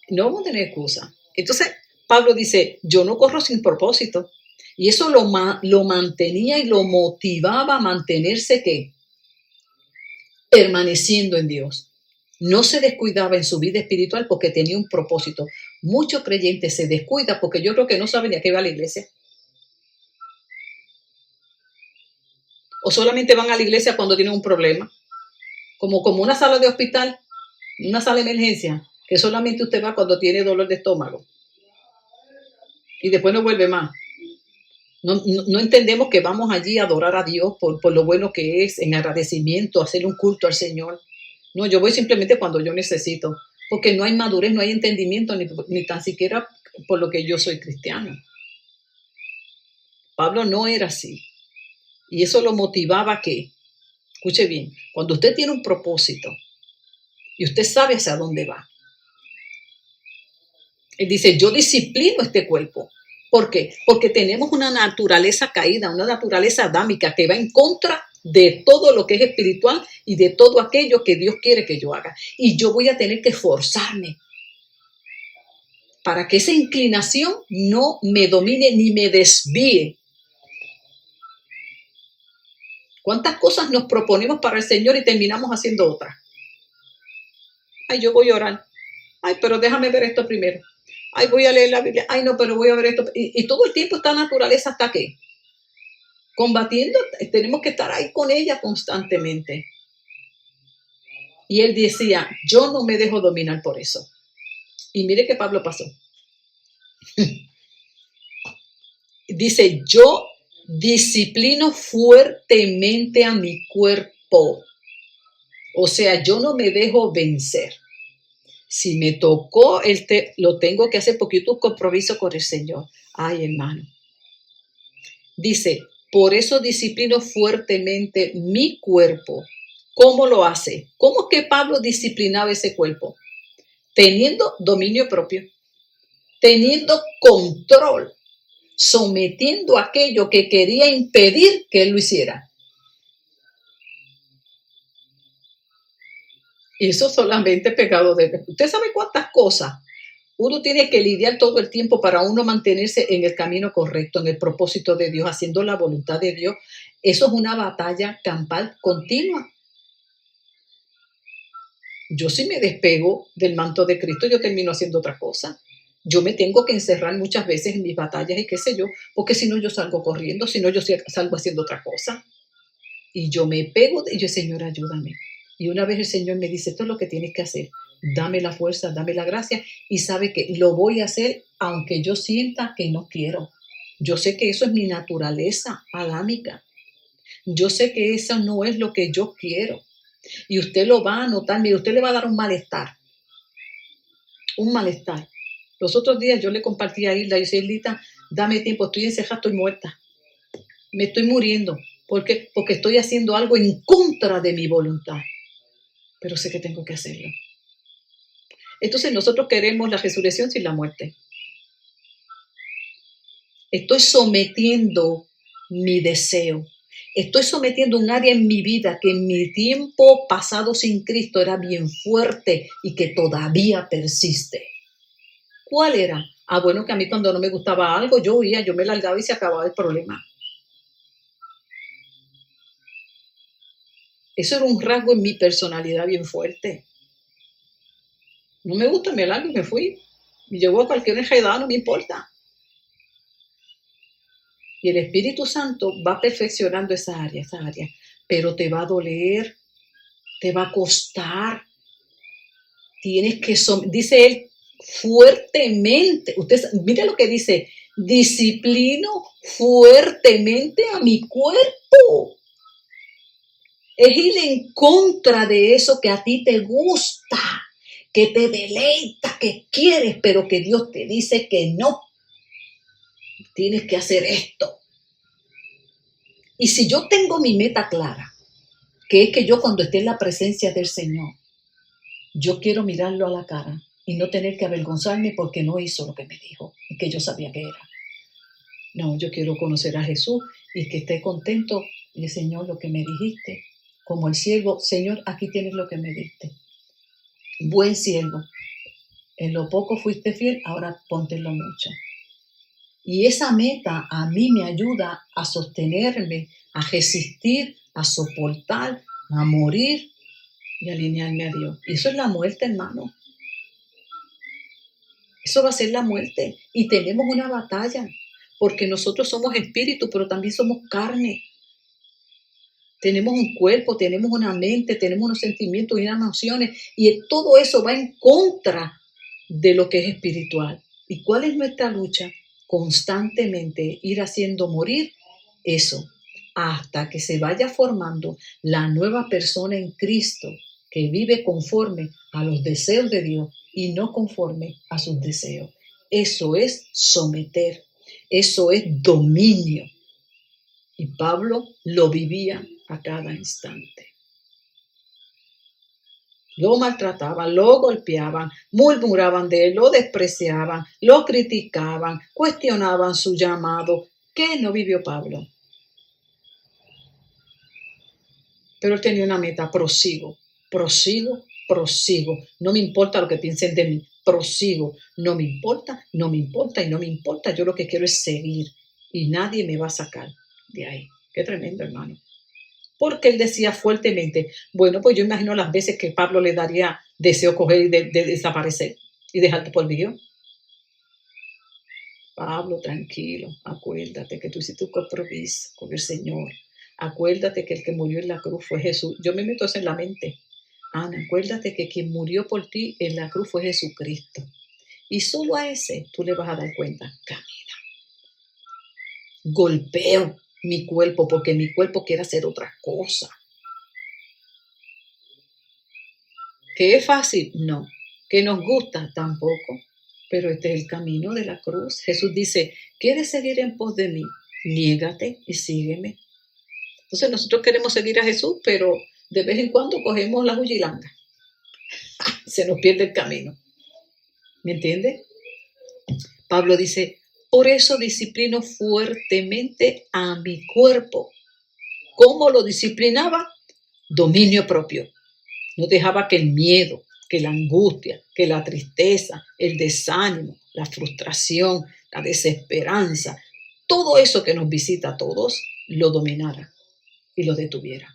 No vamos a tener excusa. Entonces, Pablo dice, yo no corro sin propósito. Y eso lo mantenía y lo motivaba a mantenerse, ¿qué? Permaneciendo en Dios. No se descuidaba en su vida espiritual porque tenía un propósito. Muchos creyentes se descuidan porque yo creo que no saben ni a qué va la iglesia. O solamente van a la iglesia cuando tienen un problema. Como una sala de hospital, una sala de emergencia, que solamente usted va cuando tiene dolor de estómago. Y después no vuelve más. No entendemos que vamos allí a adorar a Dios por lo bueno que es, en agradecimiento, hacer un culto al Señor. No, yo voy simplemente cuando yo necesito, porque no hay madurez, no hay entendimiento, ni tan siquiera por lo que yo soy cristiano. Pablo no era así. Y eso lo motivaba que, escuche bien, cuando usted tiene un propósito y usted sabe hacia dónde va, él dice, yo disciplino este cuerpo. ¿Por qué? Porque tenemos una naturaleza caída, una naturaleza adámica que va en contra de todo lo que es espiritual y de todo aquello que Dios quiere que yo haga. Y yo voy a tener que esforzarme para que esa inclinación no me domine ni me desvíe. ¿Cuántas cosas nos proponemos para el Señor y terminamos haciendo otras? Ay, yo voy a orar. Ay, pero déjame ver esto primero. Ay, voy a leer la Biblia. Ay, no, pero voy a ver esto. Y todo el tiempo esta naturaleza está ¿qué? Combatiendo. Tenemos que estar ahí con ella constantemente. Y él decía, yo no me dejo dominar por eso. Y mire que Pablo pasó. Dice, yo disciplino fuertemente a mi cuerpo. O sea, yo no me dejo vencer. Si me tocó, lo tengo que hacer porque yo tengo compromiso con el Señor. Ay, hermano. Dice, por eso disciplino fuertemente mi cuerpo. ¿Cómo lo hace? ¿Cómo que Pablo disciplinaba ese cuerpo? Teniendo dominio propio, teniendo control, sometiendo aquello que quería impedir que él lo hiciera. Y eso solamente pecado de... Usted sabe cuántas cosas uno tiene que lidiar todo el tiempo para uno mantenerse en el camino correcto, en el propósito de Dios, haciendo la voluntad de Dios. Eso es una batalla campal continua. Yo si me despego del manto de Cristo, yo termino haciendo otra cosa. Yo me tengo que encerrar muchas veces en mis batallas y qué sé yo, porque si no yo salgo corriendo, si no yo salgo haciendo otra cosa. Y yo me pego y yo, Señor, ayúdame. Y una vez el Señor me dice, esto es lo que tienes que hacer. Dame la fuerza, dame la gracia y sabe que lo voy a hacer aunque yo sienta que no quiero. Yo sé que eso es mi naturaleza adámica. Yo sé que eso no es lo que yo quiero. Y usted lo va a notar, mire, usted le va a dar un malestar. Un malestar. Los otros días yo le compartí a Hilda y decía, Hildita, dame tiempo, estoy encerrada, estoy muerta. Me estoy muriendo. ¿Por qué? Porque estoy haciendo algo en contra de mi voluntad. Pero sé que tengo que hacerlo. Entonces nosotros queremos la resurrección sin la muerte. Estoy sometiendo mi deseo. Estoy sometiendo un área en mi vida que en mi tiempo pasado sin Cristo era bien fuerte y que todavía persiste. ¿Cuál era? Bueno, que a mí cuando no me gustaba algo, yo huía, yo me largaba y se acababa el problema. Eso era un rasgo en mi personalidad bien fuerte. No me gusta, me largo y me fui. Me llevo a cualquier enredado, no me importa. Y el Espíritu Santo va perfeccionando esa área. Pero te va a doler, te va a costar. Tienes que, dice él, fuertemente. Usted, mire lo que dice, disciplino fuertemente a mi cuerpo. Es ir en contra de eso que a ti te gusta, que te deleita, que quieres, pero que Dios te dice que no. Tienes que hacer esto. Y si yo tengo mi meta clara, que es que yo cuando esté en la presencia del Señor, yo quiero mirarlo a la cara y no tener que avergonzarme porque no hizo lo que me dijo y que yo sabía que era. No, yo quiero conocer a Jesús y que esté contento. Y Señor, lo que me dijiste, como el siervo, Señor, aquí tienes lo que me diste. Buen siervo, en lo poco fuiste fiel, ahora ponte en lo mucho. Y esa meta a mí me ayuda a sostenerme, a resistir, a soportar, a morir y alinearme a Dios. Y eso es la muerte, hermano. Eso va a ser la muerte. Y tenemos una batalla, porque nosotros somos espíritu, pero también somos carne. Tenemos un cuerpo, tenemos una mente, tenemos unos sentimientos y unas emociones, y todo eso va en contra de lo que es espiritual. ¿Y cuál es nuestra lucha? Constantemente ir haciendo morir eso, hasta que se vaya formando la nueva persona en Cristo, que vive conforme a los deseos de Dios y no conforme a sus deseos. Eso es someter, eso es dominio. Y Pablo lo vivía a cada instante. Lo maltrataban, lo golpeaban, murmuraban de él, lo despreciaban, lo criticaban, cuestionaban su llamado. ¿Qué no vivió Pablo? Pero él tenía una meta, prosigo. No me importa lo que piensen de mí, prosigo. No me importa y no me importa. Yo lo que quiero es seguir y nadie me va a sacar de ahí. Qué tremendo, hermano. Porque él decía fuertemente, bueno, pues yo imagino las veces que Pablo le daría deseo coger y de desaparecer y dejarte por vivo. Pablo, tranquilo, acuérdate que tú hiciste un compromiso con el Señor. Acuérdate que el que murió en la cruz fue Jesús. Yo me meto eso en la mente. Ana, acuérdate que quien murió por ti en la cruz fue Jesucristo. Y solo a ese tú le vas a dar cuenta. Camina. Golpeo mi cuerpo porque mi cuerpo quiere hacer otra cosa. ¿Que es fácil? No. ¿Que nos gusta? Tampoco. Pero este es el camino de la cruz. Jesús dice, ¿quieres seguir en pos de mí? Niégate y sígueme. Entonces nosotros queremos seguir a Jesús, pero de vez en cuando cogemos la huyilanga. Se nos pierde el camino. ¿Me entiendes? Pablo dice, por eso disciplino fuertemente a mi cuerpo. ¿Cómo lo disciplinaba? Dominio propio. No dejaba que el miedo, que la angustia, que la tristeza, el desánimo, la frustración, la desesperanza, todo eso que nos visita a todos, lo dominara y lo detuviera.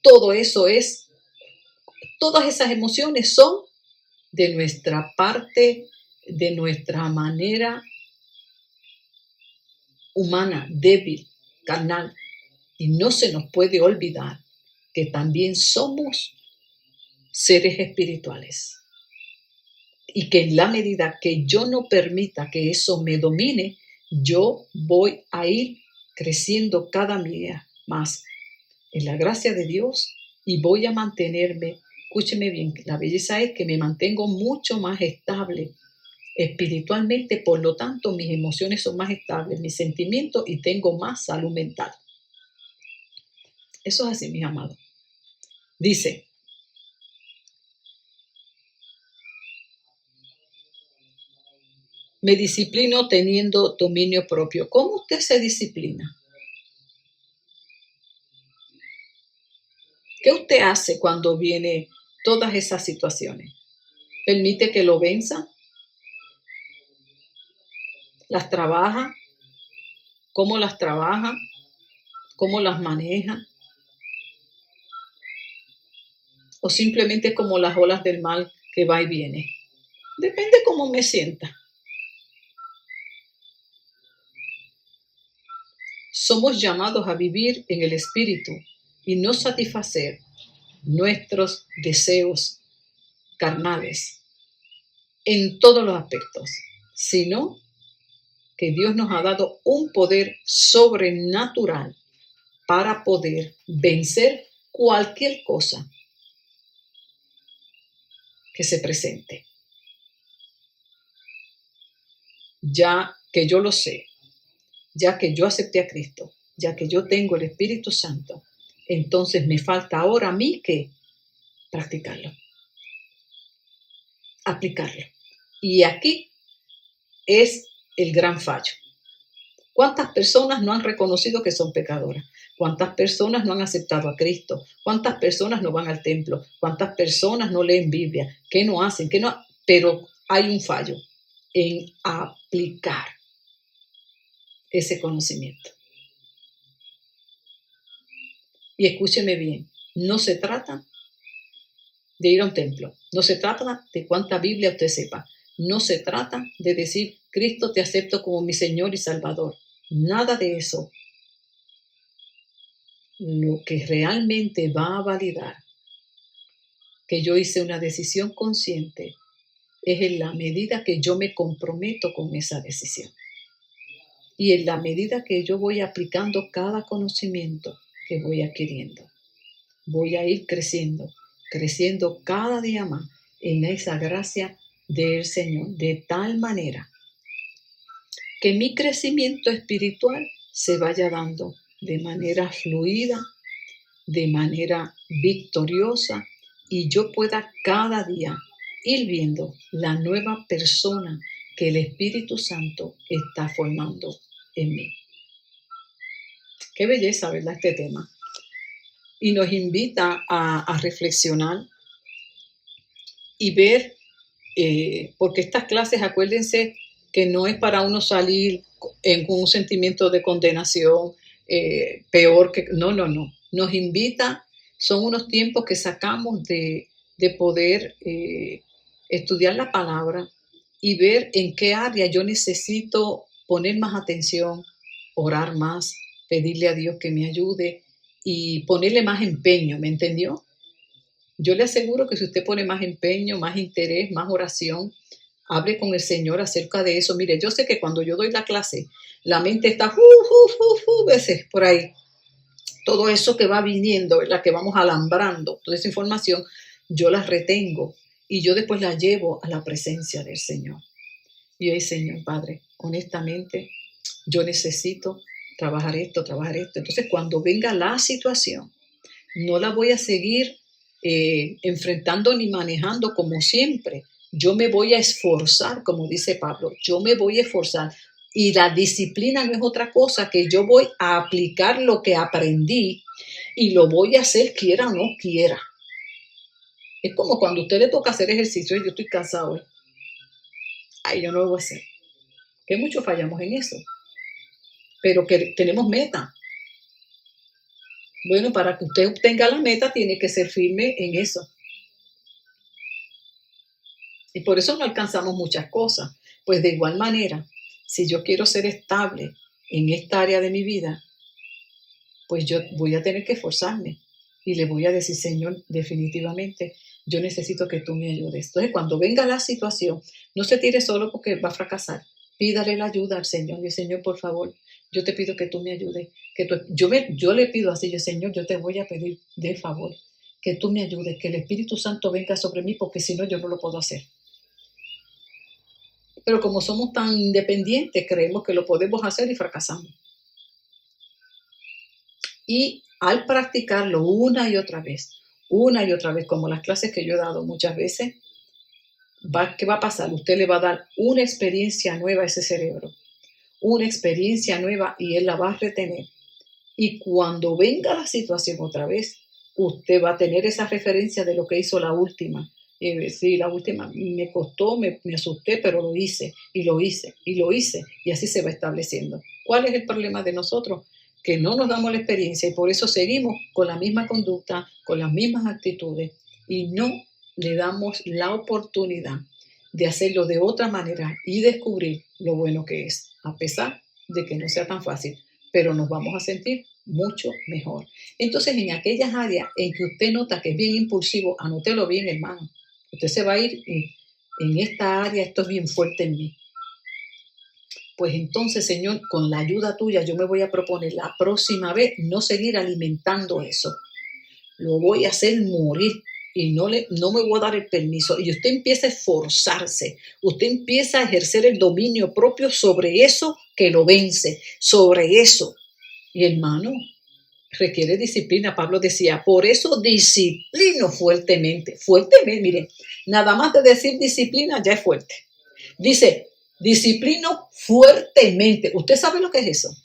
Todo eso es, todas esas emociones son de nuestra parte, de nuestra manera humana, débil, carnal. Y no se nos puede olvidar que también somos seres espirituales. Y que en la medida que yo no permita que eso me domine, yo voy a ir creciendo cada día más en la gracia de Dios y voy a mantenerme, escúcheme bien, la belleza es que me mantengo mucho más estable espiritualmente, por lo tanto mis emociones son más estables, mis sentimientos y tengo más salud mental. Eso es así, mis amados. Dice, me disciplino teniendo dominio propio. ¿Cómo usted se disciplina? ¿Qué usted hace cuando viene todas esas situaciones? ¿Permite que lo venza? ¿Las trabaja? ¿Cómo las trabaja? ¿Cómo las maneja? ¿O simplemente como las olas del mar que va y viene? Depende cómo me sienta. Somos llamados a vivir en el Espíritu y no satisfacer nuestros deseos carnales en todos los aspectos, sino que Dios nos ha dado un poder sobrenatural para poder vencer cualquier cosa que se presente. Ya que yo lo sé, ya que yo acepté a Cristo, ya que yo tengo el Espíritu Santo, entonces me falta ahora a mí que practicarlo, aplicarlo. Y aquí es el gran fallo. ¿Cuántas personas no han reconocido que son pecadoras? ¿Cuántas personas no han aceptado a Cristo? ¿Cuántas personas no van al templo? ¿Cuántas personas no leen Biblia? ¿Qué no hacen? ¿Qué no? Pero hay un fallo en aplicar ese conocimiento. Y escúcheme bien, no se trata de ir a un templo, no se trata de cuánta Biblia usted sepa, no se trata de decir, Cristo te acepto como mi Señor y Salvador. Nada de eso. Lo que realmente va a validar que yo hice una decisión consciente es en la medida que yo me comprometo con esa decisión. Y en la medida que yo voy aplicando cada conocimiento que voy adquiriendo, voy a ir creciendo cada día más en esa gracia del Señor, de tal manera que mi crecimiento espiritual se vaya dando de manera fluida, de manera victoriosa, y yo pueda cada día ir viendo la nueva persona que el Espíritu Santo está formando en mí. Qué belleza, ¿verdad? Este tema. Y nos invita a reflexionar y ver, porque estas clases, acuérdense que no es para uno salir en un sentimiento de condenación, peor que... No. Nos invita, son unos tiempos que sacamos de poder estudiar la palabra y ver en qué área yo necesito poner más atención, orar más, pedirle a Dios que me ayude y ponerle más empeño, ¿me entendió? Yo le aseguro que si usted pone más empeño, más interés, más oración, hable con el Señor acerca de eso. Mire, yo sé que cuando yo doy la clase, la mente está veces por ahí. Todo eso que va viniendo, ¿verdad? Que vamos alambrando, toda esa información, yo la retengo y yo después la llevo a la presencia del Señor. Y hoy, Señor Padre, honestamente, yo necesito trabajar esto. Entonces, cuando venga la situación, no la voy a seguir enfrentando ni manejando como siempre. Yo me voy a esforzar, como dice Pablo, yo me voy a esforzar. Y la disciplina no es otra cosa que yo voy a aplicar lo que aprendí y lo voy a hacer quiera o no quiera. Es como cuando a usted le toca hacer ejercicio y yo estoy cansado hoy. Ay, yo no lo voy a hacer. Que muchos fallamos en eso. Pero que tenemos meta. Bueno, para que usted obtenga la meta tiene que ser firme en eso. Y por eso no alcanzamos muchas cosas. Pues de igual manera, si yo quiero ser estable en esta área de mi vida, pues yo voy a tener que esforzarme. Y le voy a decir, Señor, definitivamente, yo necesito que tú me ayudes. Entonces, cuando venga la situación, no se tire solo porque va a fracasar. Pídale la ayuda al Señor. Y Señor, por favor, yo te pido que tú me ayudes. Yo le pido así, yo, Señor, yo te voy a pedir de favor que tú me ayudes, que el Espíritu Santo venga sobre mí, porque si no, yo no lo puedo hacer. Pero como somos tan independientes, creemos que lo podemos hacer y fracasamos. Y al practicarlo una y otra vez, como las clases que yo he dado muchas veces, ¿qué va a pasar? Usted le va a dar una experiencia nueva a ese cerebro, una experiencia nueva, y él la va a retener. Y cuando venga la situación otra vez, usted va a tener esa referencia de lo que hizo la última. Sí, la última me costó, me asusté, pero lo hice, y lo hice, y lo hice, y así se va estableciendo. ¿Cuál es el problema de nosotros? Que no nos damos la experiencia y por eso seguimos con la misma conducta, con las mismas actitudes, y no le damos la oportunidad de hacerlo de otra manera y descubrir lo bueno que es, a pesar de que no sea tan fácil, pero nos vamos a sentir mucho mejor. Entonces, en aquellas áreas en que usted nota que es bien impulsivo, anótelo bien, hermano. Usted se va a ir en esta área, esto es bien fuerte en mí. Pues entonces, Señor, con la ayuda tuya, yo me voy a proponer la próxima vez no seguir alimentando eso. Lo voy a hacer morir y no me voy a dar el permiso. Y usted empieza a esforzarse, usted empieza a ejercer el dominio propio sobre eso que lo vence, sobre eso. Y hermano, requiere disciplina. Pablo decía, por eso disciplino fuertemente. Fuertemente, miren, nada más de decir disciplina ya es fuerte. Dice, disciplino fuertemente. ¿Usted sabe lo que es eso?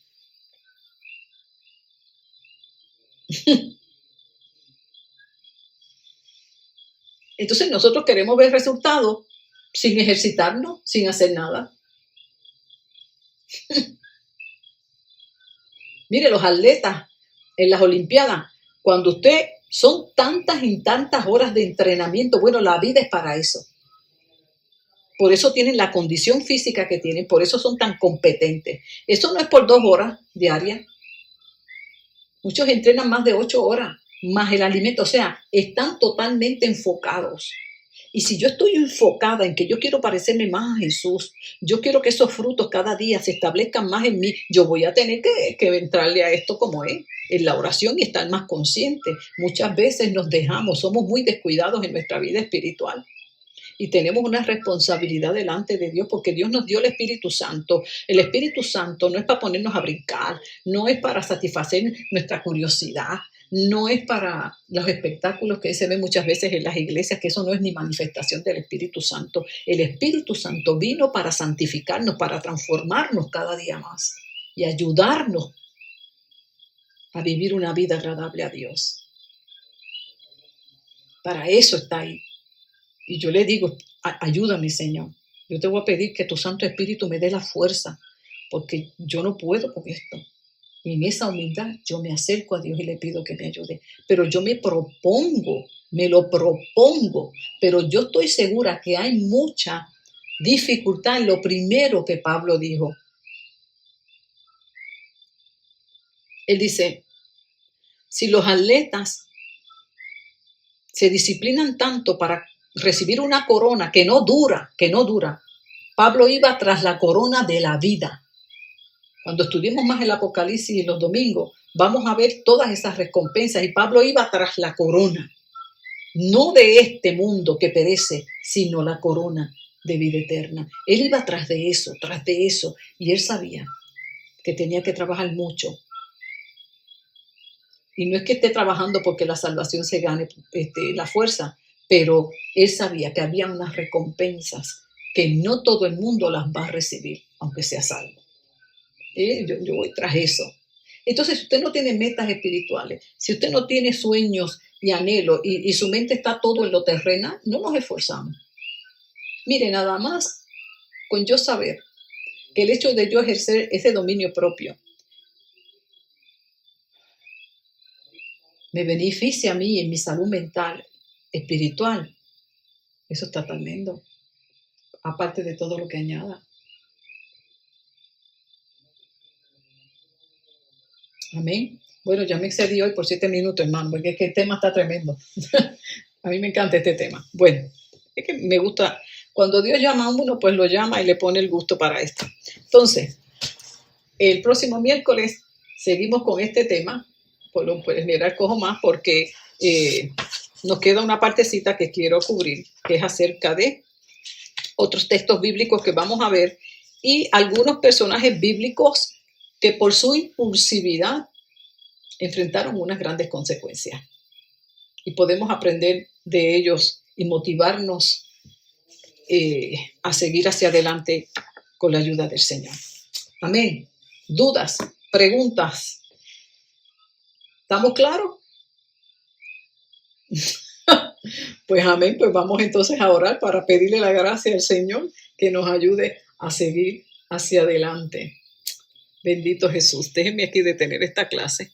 Entonces nosotros queremos ver resultados sin ejercitarnos, sin hacer nada. Mire, los atletas en las Olimpiadas, cuando usted son tantas y tantas horas de entrenamiento, bueno, la vida es para eso. Por eso tienen la condición física que tienen, por eso son tan competentes. Eso no es por 2 horas diarias. Muchos entrenan más de 8 horas, más el alimento. O sea, están totalmente enfocados. Y si yo estoy enfocada en que yo quiero parecerme más a Jesús, yo quiero que esos frutos cada día se establezcan más en mí, yo voy a tener que entrarle a esto como es, en la oración, y estar más consciente. Muchas veces nos dejamos, somos muy descuidados en nuestra vida espiritual. Y tenemos una responsabilidad delante de Dios, porque Dios nos dio el Espíritu Santo. El Espíritu Santo no es para ponernos a brincar, no es para satisfacer nuestra curiosidad, no es para los espectáculos que se ven muchas veces en las iglesias, que eso no es ni manifestación del Espíritu Santo. El Espíritu Santo vino para santificarnos, para transformarnos cada día más y ayudarnos a vivir una vida agradable a Dios. Para eso está ahí. Y yo le digo, ayúdame, Señor. Yo te voy a pedir que tu Santo Espíritu me dé la fuerza, porque yo no puedo con esto. Y en esa humildad yo me acerco a Dios y le pido que me ayude. Pero yo me lo propongo, pero yo estoy segura que hay mucha dificultad en lo primero que Pablo dijo. Él dice, si los atletas se disciplinan tanto para recibir una corona que no dura, Pablo iba tras la corona de la vida. Cuando estudiemos más el Apocalipsis los domingos, vamos a ver todas esas recompensas, y Pablo iba tras la corona, no de este mundo que perece, sino la corona de vida eterna. Él iba tras de eso, y él sabía que tenía que trabajar mucho. Y no es que esté trabajando porque la salvación se gane la fuerza, pero él sabía que había unas recompensas que no todo el mundo las va a recibir, aunque sea salvo. Yo voy tras eso. Entonces, si usted no tiene metas espirituales, si usted no tiene sueños y anhelos y su mente está todo en lo terrenal, no nos esforzamos. Mire, nada más con yo saber que el hecho de yo ejercer ese dominio propio me beneficia a mí en mi salud mental, espiritual, eso está tremendo, aparte de todo lo que añada. Amén. Bueno, ya me excedí hoy por 7 minutos, hermano, porque es que el tema está tremendo. A mí me encanta este tema. Bueno, es que me gusta, cuando Dios llama a uno, pues lo llama y le pone el gusto para esto. Entonces, el próximo miércoles seguimos con este tema. Pues lo puedes mirar, cojo más, porque nos queda una partecita que quiero cubrir, que es acerca de otros textos bíblicos que vamos a ver y algunos personajes bíblicos que por su impulsividad enfrentaron unas grandes consecuencias. Y podemos aprender de ellos y motivarnos a seguir hacia adelante con la ayuda del Señor. Amén. ¿Dudas? ¿Preguntas? ¿Estamos claros? Pues amén, pues vamos entonces a orar para pedirle la gracia al Señor que nos ayude a seguir hacia adelante. Bendito Jesús. Déjenme aquí detener esta clase.